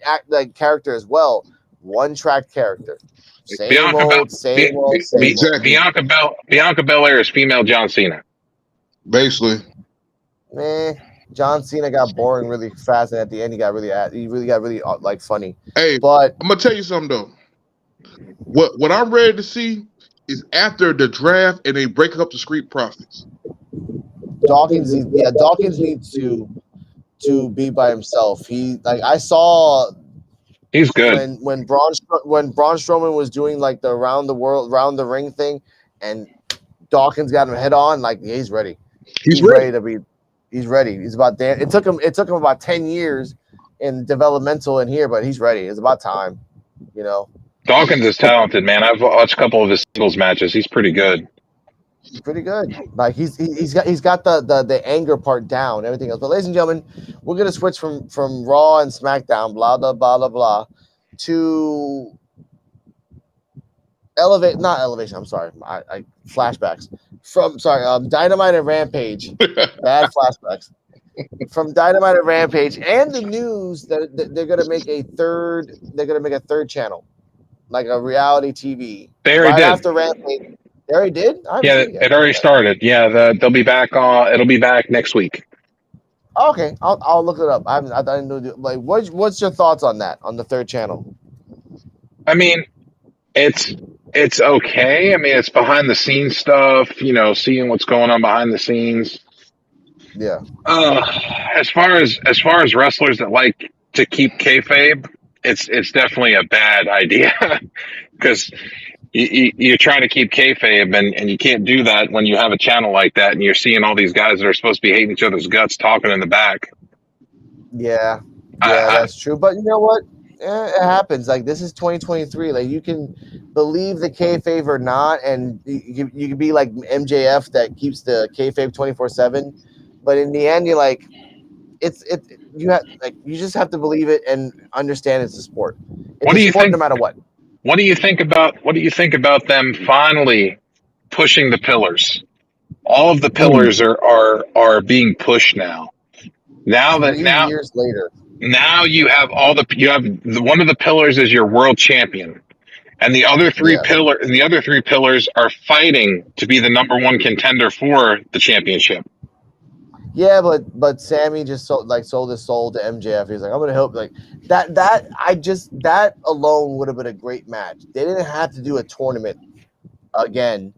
character as well. One-track character. Same old. Bianca Belair is female John Cena. Basically. John Cena got boring really fast, and at the end he really got really like funny. Hey, but I'm gonna tell you something though. What I'm ready to see is after the draft and they break up the Street Profits. Dawkins needs to be by himself. I saw he's good when Braun Strowman was doing like the around the ring thing, and Dawkins got him head on. Like he's ready. He's ready to be. He's ready. He's about there. It took him about 10 years in developmental in here, but he's ready. It's about time. You know. Dawkins is talented, man. I've watched a couple of his singles matches. He's pretty good. He's pretty good. Like he's got the anger part down, everything else. But ladies and gentlemen, we're gonna switch from Raw and SmackDown, blah blah blah blah blah, to not elevation. I'm sorry, I flashbacks from Dynamite and Rampage. Bad flashbacks from Dynamite and Rampage, and the news that they're gonna make a third. They're gonna make a third channel, like a reality TV. They already did. After Rampage. They already did? Yeah, it already started. Yeah, they'll be back on. It'll be back next week. Okay, I'll look it up. I didn't know. Like, what's your thoughts on that on the third channel? I mean, it's okay. I mean, it's behind the scenes stuff. You know, seeing what's going on behind the scenes. Yeah. As far as wrestlers that like to keep kayfabe, it's definitely a bad idea because you're trying to keep kayfabe, and you can't do that when you have a channel like that, and you're seeing all these guys that are supposed to be hating each other's guts talking in the back. Yeah, I that's true. But you know what? It happens. Like, this is 2023. Like, you can believe the kayfabe or not, and you can be like MJF that keeps the kayfabe 24/7. But in the end, you're like, you just have to believe it and understand it's a sport. It's what a do you sport no think? matter what. What do you think about them finally pushing the pillars? All of the Mm. pillars are being pushed now. Now that 3 years later. now you have one of the pillars is your world champion, and Yes. the other three pillars are fighting to be the number one contender for the championship. Yeah, but Sammy just sold his soul to MJF. He's like, I'm gonna help. Like that alone would have been a great match. They didn't have to do a tournament again.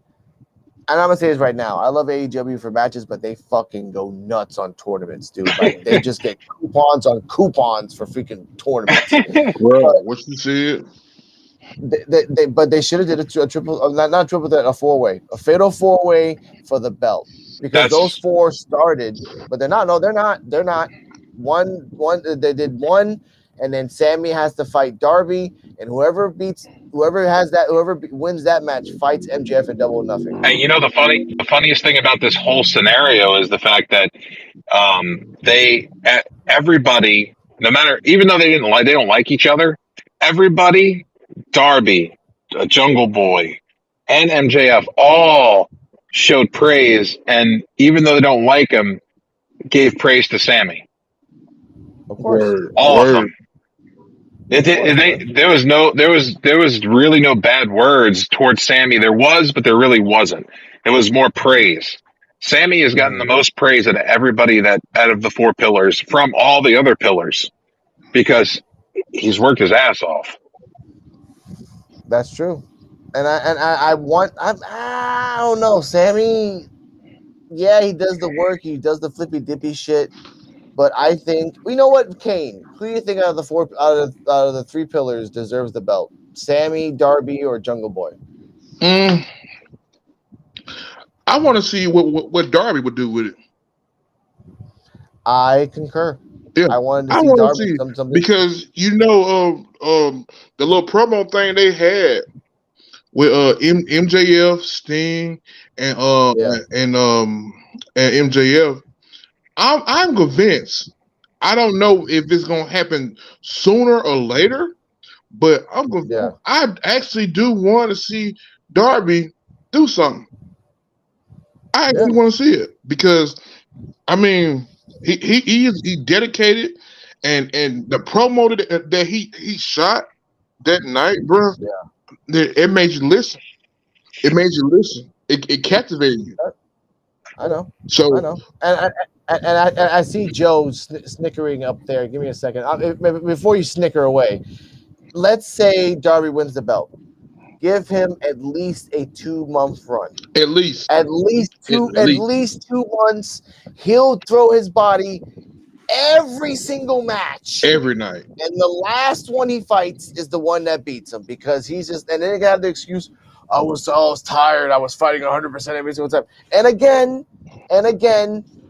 And I'm gonna say this right now. I love AEW for matches, but they fucking go nuts on tournaments, dude. Like, they just get coupons on coupons for freaking tournaments. Bro, what you said? But they should have did a triple, not triple threat, a 4-way, a fatal 4-way for the belt, because those That's 4 started, but they're not. No, they're not. They're not. One. They did one, and then Sammy has to fight Darby, and whoever wins that match fights MJF in Double or Nothing. and you know the funniest thing about this whole scenario is the fact that everybody, no matter, even though they don't like each other, everybody, Darby, Jungle Boy, and MJF all showed praise, and even though they don't like him, gave praise to Sammy. Of course. All of them. Word. There was really no bad words towards Sammy. There was, but there really wasn't. It was more praise. Sammy has gotten the most praise out of everybody that out of the 4 pillars from all the other pillars, because he's worked his ass off. That's true. And I don't know, Sammy. Yeah, he does the work. He does the flippy dippy shit. But I think, you know what, Kane? Who do you think out of the 3 pillars deserves the belt? Sammy, Darby, or Jungle Boy? I want to see what Darby would do with it. I concur. Yeah, I wanted to I see want to Darby see something. because the little promo thing they had with MJF, Sting, and MJF. I'm convinced. I don't know if it's gonna happen sooner or later, but I actually do want to see Darby do something. I actually want to see it because, I mean, he dedicated, and the promo that he shot that night, bro. Yeah. It made you listen. It captivated you. I know. So I know. And I see Joe snickering up there. Give me a second. Before you snicker away, let's say Darby wins the belt. Give him at least a 2-month run. At least 2 months. He'll throw his body every single match, every night, and the last one he fights is the one that beats him, because he's just, and then he got the excuse, I was tired, I was fighting 100% every single time. And again,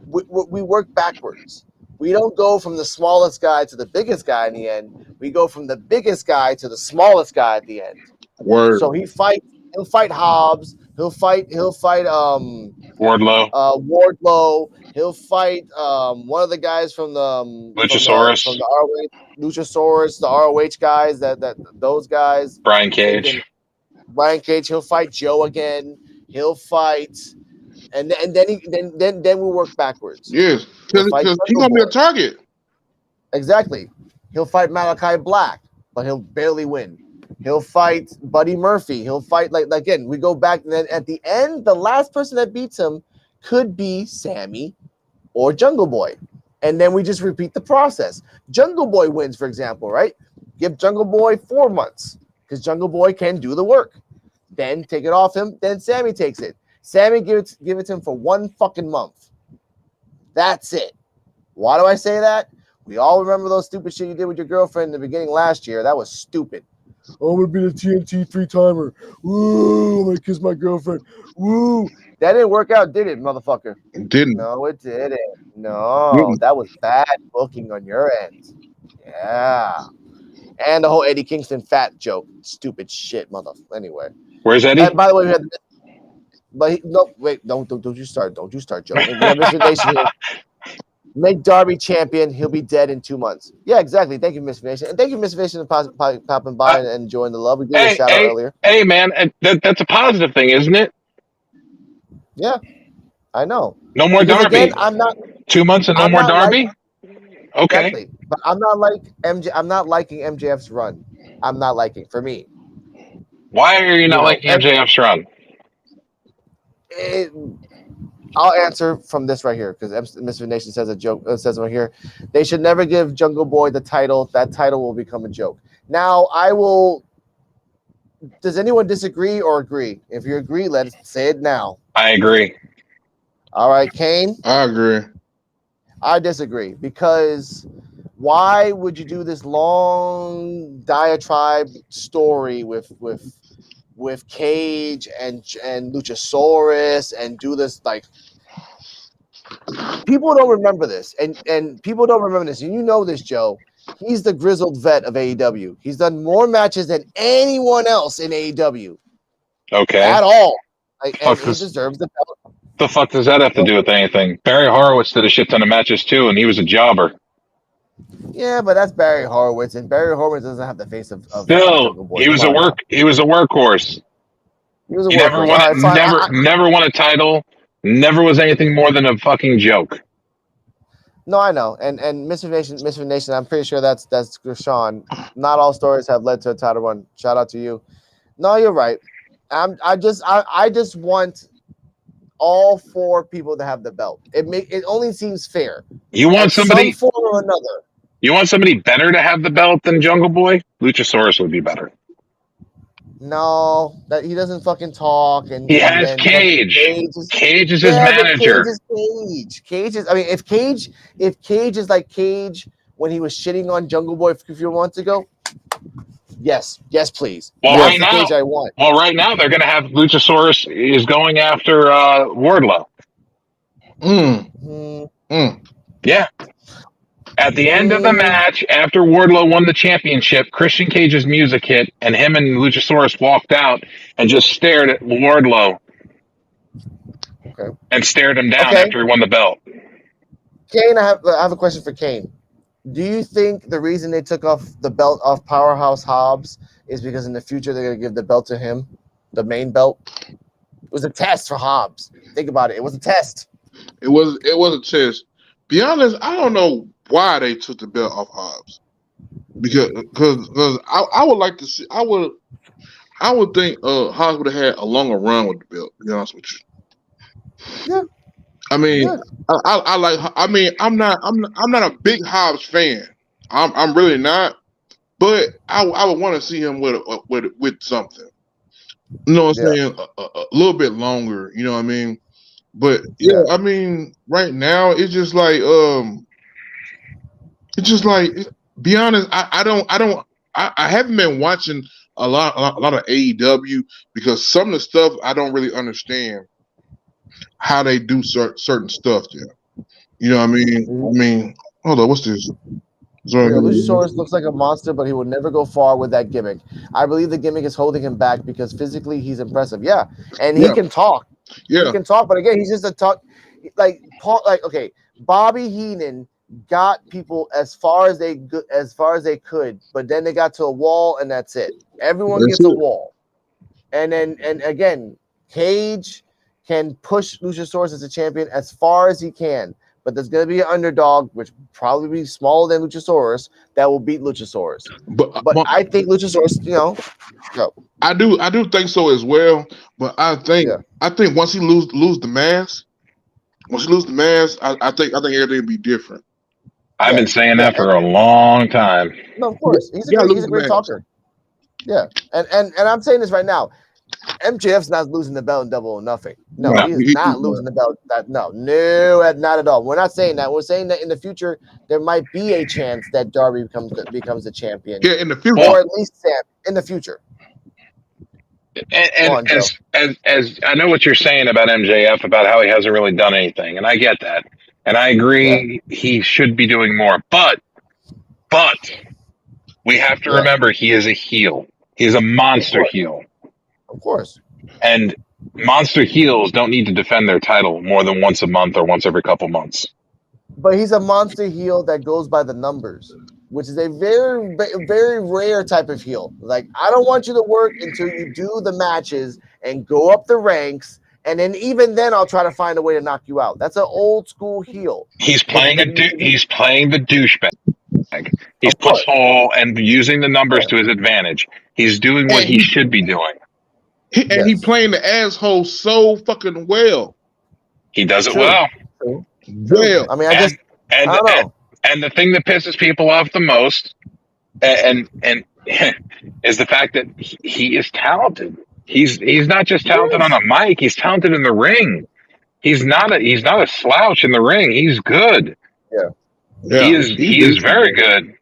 we work backwards. We don't go from the smallest guy to the biggest guy in the end. We go from the biggest guy to the smallest guy at the end. Word. So he'll fight Hobbs. He'll fight Wardlow. Wardlow. He'll fight one of the guys from the Luchasaurus. from the ROH, Luchasaurus, the ROH guys, those guys. Brian Cage. He'll fight Joe again. He'll fight, and then we'll work backwards. Yes, because he's gonna be a target. Exactly. He'll fight Malachi Black, but he'll barely win. He'll fight Buddy Murphy. He'll fight again. We go back, and then at the end, the last person that beats him could be Sammy or Jungle Boy, and then we just repeat the process. Jungle Boy wins, for example, right? Give Jungle Boy 4 months, because Jungle Boy can do the work. Then take it off him. Then Sammy takes it. Sammy give it to him for 1 fucking month. That's it. Why do I say that? We all remember those stupid shit you did with your girlfriend in the beginning last year. That was stupid. I'm gonna be the TNT 3-timer. Woo! I'm gonna kiss my girlfriend. Woo! That didn't work out, did it, motherfucker? Didn't. No, it didn't. No, Didn't. that was bad booking on your end. Yeah. And the whole Eddie Kingston fat joke. Stupid shit, mother. Anyway. Where's And Eddie? by the way, we had no, wait, don't you start. Don't you start joking. We have Mr. Nation here. Make Darby champion. He'll be dead in 2 months. Yeah, exactly. Thank you, Mr. Nation. And thank you, Mr. Nation, for popping by Uh, and enjoying the love. We gave a hey, shout out hey, earlier. hey, man, that's a positive thing, isn't it? Yeah, I know. No more Because again, Darby. I'm 2 months and no I'm more not like Darby. Okay. exactly, but I'm not like MJ. I'm not liking MJF's run. I'm not liking for me. Why are you not liking And MJF's run? I'll answer from this right here because Mr. Nation says a joke. Says right here, they should never give Jungle Boy the title. That title will become a joke. Now, I will. Does anyone disagree or agree? If you agree, let's say it now. I agree. All right, Kane. I agree. I disagree because why would you do this long diatribe story with Cage and Luchasaurus and do this like people don't remember this and people don't remember this and you know this, Joe. He's the grizzled vet of AEW. He's done more matches than anyone else in AEW Okay. at all, and Fuck he this. deserves the belt. The fuck does that have to do with anything? Barry Horowitz did a shit ton of matches too, and he was a jobber. Yeah, but that's Barry Horowitz, and Barry Horowitz doesn't have the face of Still, Jungle Boy. he was a Come on work. now. He was a workhorse. He was a He never workhorse. won. All right, fine. Never won a title. Never was anything more than a fucking joke. No, I know, and Mr. Nation, I'm pretty sure that's Sean. Not all stories have led to a title run. Shout out to you. No, you're right. I just want all 4 people to have the belt. It only seems fair. You want At somebody? some form or another. You want somebody better to have the belt than Jungle Boy? Luchasaurus would be better. No, that he doesn't fucking talk, and He and has then Cage. Cage is his yeah, but manager. Cage is Cage. Cage is. I mean, if Cage is like Cage when he was shitting on Jungle Boy a few months ago, yes, please. Well, That's the Cage I want. Well, right now they're going to have Luchasaurus is going after Wardlow. Yeah. At the end of the match, after Wardlow won the championship, Christian Cage's music hit, and him and Luchasaurus walked out and just stared at Wardlow. Okay. And stared him down after he won the belt. Kane, I have a question for Kane. Do you think the reason they took off the belt off Powerhouse Hobbs is because in the future they're going to give the belt to him, the main belt? It was a test for Hobbs. Think about it. It was a test. It was a test. Be honest, I don't know why they took the belt off Hobbs. Because I would like to see. I would think Hobbs would have had a longer run with the belt. To be honest with you. Yeah. I mean, I like. I mean, I'm not a big Hobbs fan. I'm really not. But I would want to see him with something. You know what I'm saying? A little bit longer. You know what I mean? But yeah, I mean, right now it's just like be honest, I haven't been watching a lot of AEW because some of the stuff I don't really understand how they do certain stuff there. You know what I mean? I mean, hold on, what's this? Luchasaurus looks like a monster, but he will never go far with that gimmick. I believe the gimmick is holding him back because physically he's impressive. Yeah, and he can talk. Yeah, he can talk, but again, he's just a talk. Like Paul, okay, Bobby Heenan got people as far as they could, but then they got to a wall, and that's it. Everyone gets a wall, and again, Cage can push Luchasaurus as a champion as far as he can. But there's going to be an underdog, which will probably be smaller than Luchasaurus, that will beat Luchasaurus. But I think Luchasaurus, go. I do think so as well. But I think once he lose the mask, I think everything will be different. I've been saying that for a long time. No, of course. He's a great talker. Yeah. And I'm saying this right now. MJF's not losing the belt in Double or Nothing. No, Nah, he is not losing the belt. No, not at all. We're not saying that. We're saying that in the future there might be a chance that Darby becomes the champion, Yeah, in the future. Well, or at least Sam in the future. and On, Joe. as I know what you're saying about MJF about how he hasn't really done anything, and I get that, and I agree he should be doing more. But we have to Yeah. remember he is a heel. He is a monster course. heel, Of course. and monster heels don't need to defend their title more than once a month or once every couple months. But he's a monster heel that goes by the numbers, which is a very, very rare type of heel. Like, I don't want you to work until you do the matches and go up the ranks, and then even then I'll try to find a way to knock you out. That's an old school heel. He's playing he's playing the douchebag. He's Of course. asshole and using the numbers to his advantage. He's doing what he should be doing. He playing the asshole so fucking well. He does it True. well. True. Well, I mean, I don't know. And the thing that pisses people off the most, and is the fact that he is talented. He's not just talented on a mic. He's talented in the ring. He's not a slouch in the ring. He's good. yeah. He is very good.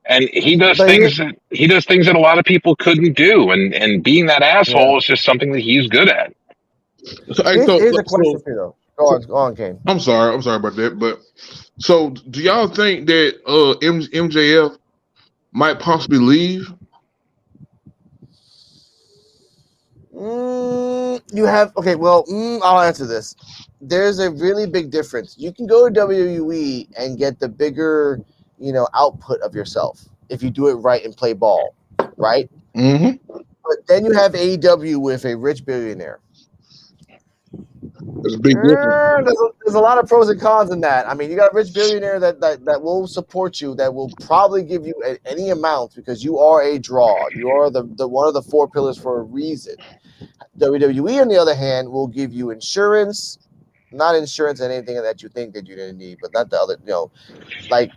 And he does things that a lot of people couldn't do. And being that asshole is just something that he's good at. Here's a question for you, though. Go on, Kane. I'm sorry about that. But so, do y'all think that MJF might possibly leave? You have I'll answer this. There's a really big difference. You can go to WWE and get the bigger, output of yourself if you do it right and play ball, right? Mm-hmm. But then you have AEW with a rich billionaire. There's a big difference. There's a lot of pros and cons in that. I mean, you got a rich billionaire that will support you, that will probably give you any amount because you are a draw. You are the one of the four pillars for a reason. WWE, on the other hand, will give you insurance, not insurance and anything that you think that you're going to need, but not the other, like,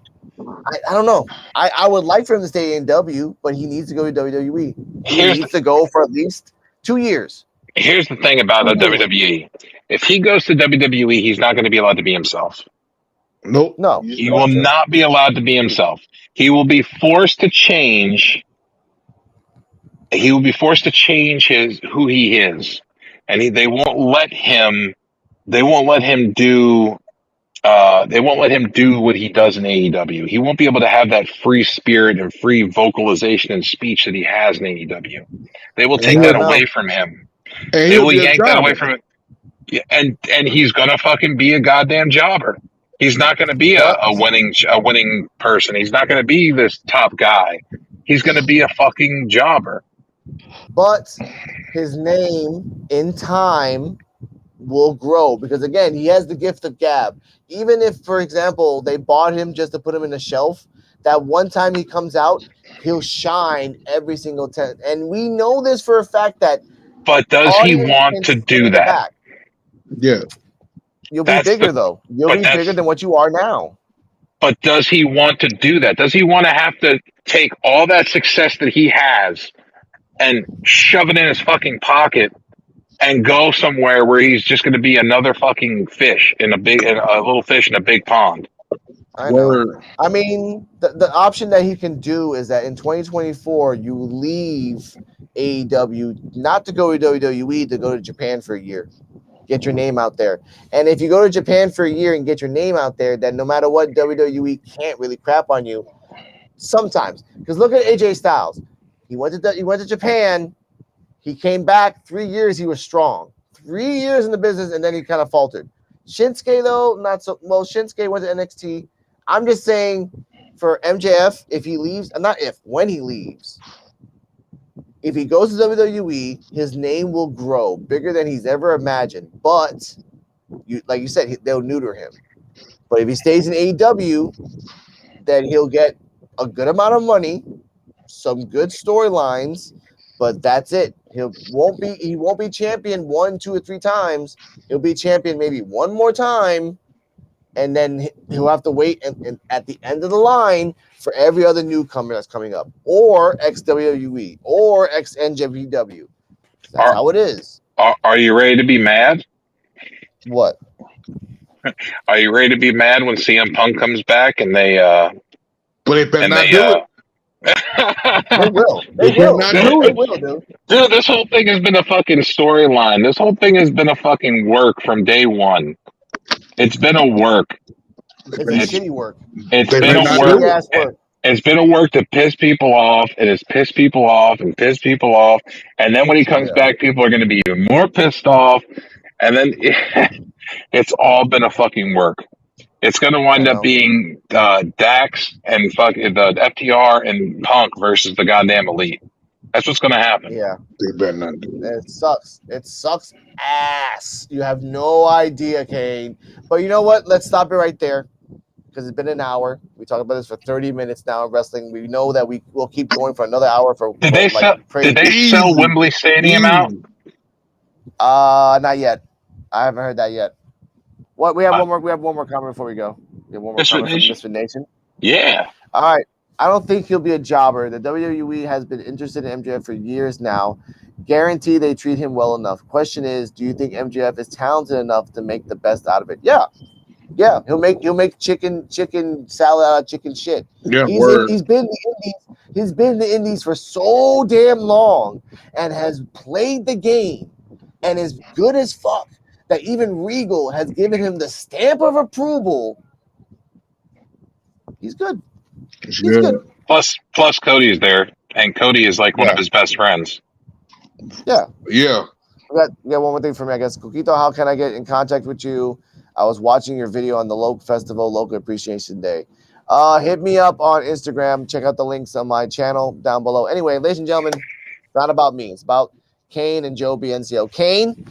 I don't know. I would like for him to stay in W, but he needs to go to WWE. He needs to go for at least 2 years. Here's the thing about the WWE. If he goes to WWE, he's not going to be allowed to be himself. Nope. No. He will not be allowed to be himself. He will be forced to change. He will be forced to change who he is, and they won't let him. They won't let him do. They won't let him do what he does in AEW. He won't be able to have that free spirit and free vocalization and speech that he has in AEW. They will take that away from him. And they will yank that away from him. And he's gonna fucking be a goddamn jobber. He's not gonna be a winning person. He's not gonna be this top guy. He's gonna be a fucking jobber. But his name in time will grow because, again, he has the gift of gab. Even if, for example, they bought him just to put him in a shelf, that one time he comes out, he'll shine every single time. And we know this for a fact that. But does he want to do that? Yeah. You'll be bigger, though. You'll be bigger than what you are now. But does he want to do that? Does he want to have to take all that success that he has and shove it in his fucking pocket and go somewhere where he's just going to be another fucking fish a little fish in a big pond? I know. I mean, the option that he can do is that in 2024, you leave AEW, not to go to WWE, to go to Japan for a year. Get your name out there. And if you go to Japan for a year and get your name out there, then no matter what, WWE can't really crap on you sometimes. Because look at AJ Styles. He went to Japan. He came back 3 years. He was strong. 3 years in the business, and then he kind of faltered. Shinsuke, though, not so well. Shinsuke went to NXT. I'm just saying for MJF, if he leaves, when he leaves, if he goes to WWE, his name will grow bigger than he's ever imagined. But, like you said, they'll neuter him. But if he stays in AEW, then he'll get a good amount of money, some good storylines, but that's it. He won't be champion 1, 2, or 3 times. He'll be champion maybe one more time, and then he'll have to wait and at the end of the line for every other newcomer that's coming up, or ex-WWE, or ex-NJPW. That's how it is. Are you ready to be mad? What? Are you ready to be mad when CM Punk comes back and they But they better and not they do it. They will. They They better will. not They, do they it. will, dude. Dude, this whole thing has been a fucking storyline. This whole thing has been a fucking work from day one. It's been a work. It's a It's shitty work. it's They been better a It's not work. shitty do it. ass work. It's been a work to piss people off. It has pissed people off and pissed people off. And then when he comes Yeah, back, people are going to be even more pissed off. And then it's all been a fucking work. It's going to I wind up know. being Dax and fuck the FTR and Punk versus the goddamn Elite. That's what's going to happen. Yeah, They better not do it. it sucks. It sucks ass. You have no idea, Kane. But you know what? Let's stop it right there because it's been an hour. We talked about this for 30 minutes now in wrestling. We know that we will keep going for another hour for Did they like sell? Did crazy. they sell Easy. Wembley Stadium out? Easy. Not yet. I haven't heard that yet. What we have Uh, one more. We have one more comment before we go. We have one more Misfit comment from Nation? Misfit Nation. Yeah. All right. I don't think he'll be a jobber. The WWE has been interested in MJF for years now. Guarantee they treat him well enough. Question is, do you think MJF is talented enough to make the best out of it? Yeah. Yeah. He'll make chicken salad out of chicken shit. Yeah, word. He's been in the Indies. He's been in the Indies for so damn long and has played the game and is good as fuck that even Regal has given him the stamp of approval. He's good. It's He's good. Plus Cody's there, and Cody is like one of his best friends. Yeah. Yeah. We got one more thing for me, I guess. Coquito, how can I get in contact with you? I was watching your video on the Local Festival, Local Appreciation Day. Hit me up on Instagram. Check out the links on my channel down below. Anyway, ladies and gentlemen, it's not about me. It's about Kane and Joe BNCO. Kane,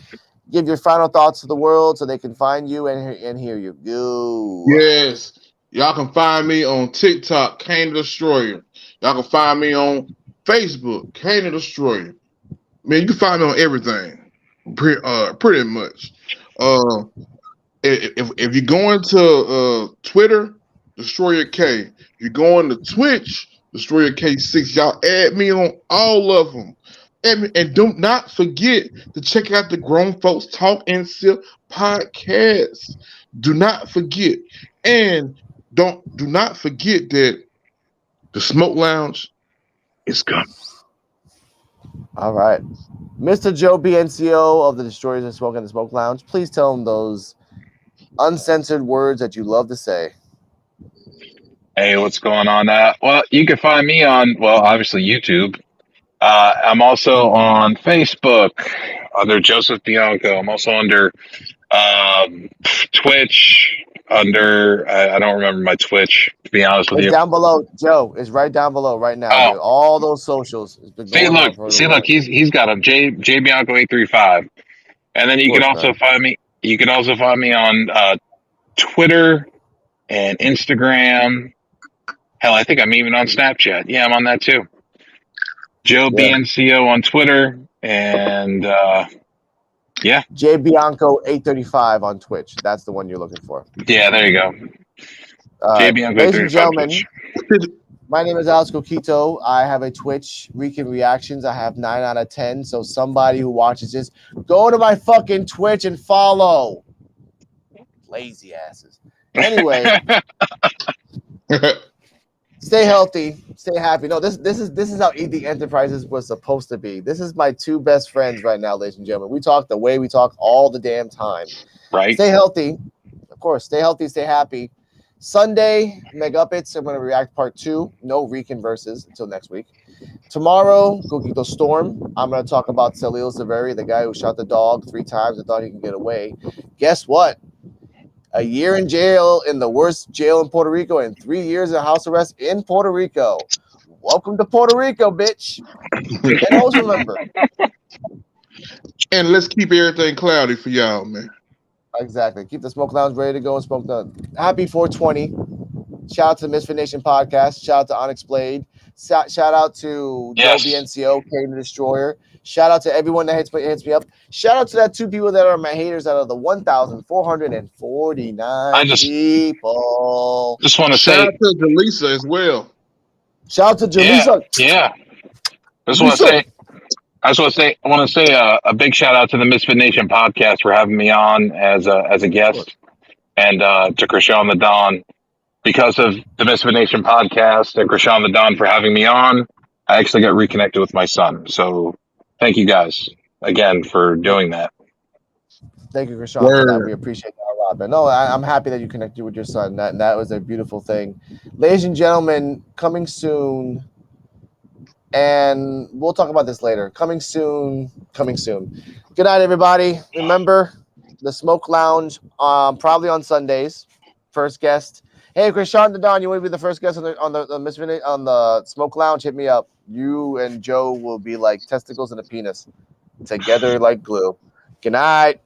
give your final thoughts to the world so they can find you and hear you. Go. Yes. Y'all can find me on TikTok, Kane the Destroyer. Y'all can find me on Facebook, Kane the Destroyer. Man, you can find me on everything, pretty much. If you go into Twitter, Destroyer K. If you go into Twitch, Destroyer K6. Y'all add me on all of them. And do not forget to check out the Grown Folks Talk and Sip podcast. Do not forget. And do not forget that the Smoke Lounge is coming. All right. Mr. Joe BNCO of the Destroyers and Smoke and the Smoke Lounge, please tell them those uncensored words that you love to say. Hey, what's going on? Well, you can find me on, obviously YouTube. I'm also on Facebook under Joseph Bianco. I'm also under Twitch under, I don't remember my Twitch, to be honest with It's you. down below, Joe. It's right down below right now. Oh. Dude. All those socials. It's been going on for Look, he's got him, J Bianco 835. And then you can also find me. You can also find me on Twitter and Instagram. Hell, I think I'm even on Snapchat. Yeah, I'm on that too. Joe BNCO on Twitter and yeah. J Bianco 835 on Twitch. That's the one you're looking for. Yeah, there you go. J Bianco 835 ladies and gentlemen, Twitch. my name is Alex Coquito. I have a Twitch Recon Reactions. I have 9 out of 10. So somebody who watches this, go to my fucking Twitch and follow. Lazy asses. Anyway, stay healthy, stay happy. No, this is how Eating Enterprises was supposed to be. This is my two best friends right now, ladies and gentlemen. We talk the way we talk all the damn time. Right. Stay healthy, of course. Stay healthy, stay happy. Sunday, Mega Uppits. I'm going to react part 2. No Recon versus until next week. Tomorrow, Coquito Storm. I'm going to talk about Salil Zaveri, the guy who shot the dog 3 times and thought he could get away. Guess what? A year in jail in the worst jail in Puerto Rico and 3 years in house arrest in Puerto Rico. Welcome to Puerto Rico, bitch. And always remember. And let's keep everything cloudy for y'all, man. Exactly. Keep the Smoke Lounge ready to go and smoke the happy 420. Shout out to the Misfit Nation podcast. Shout out to Onyx Blade. Shout out to Joe BNCO, Kane the Destroyer. Shout out to everyone that hits me up. Shout out to that 2 people that are my haters out of the 1,449 people. Just want to say shout out to Jaleesa as well. Shout out to Jaleesa. Yeah. Just want to say I just want to say, a big shout out to the Misfit Nation podcast for having me on as a guest, and to Krishan the Don. Because of the Misfit Nation podcast and Krishan the Don for having me on, I actually got reconnected with my son. So thank you guys again for doing that. Thank you, Krishan, for that. We appreciate that a lot. But no, I'm happy that you connected with your son. That was a beautiful thing. Ladies and gentlemen, coming soon, and we'll talk about this later. Coming soon, coming soon. Good night, everybody. Remember, the Smoke Lounge, probably on Sundays. First guest. Hey, Krishan Dadon, you want to be the first guest on the Smoke Lounge? Hit me up. You and Joe will be like testicles and a penis together like glue. Good night.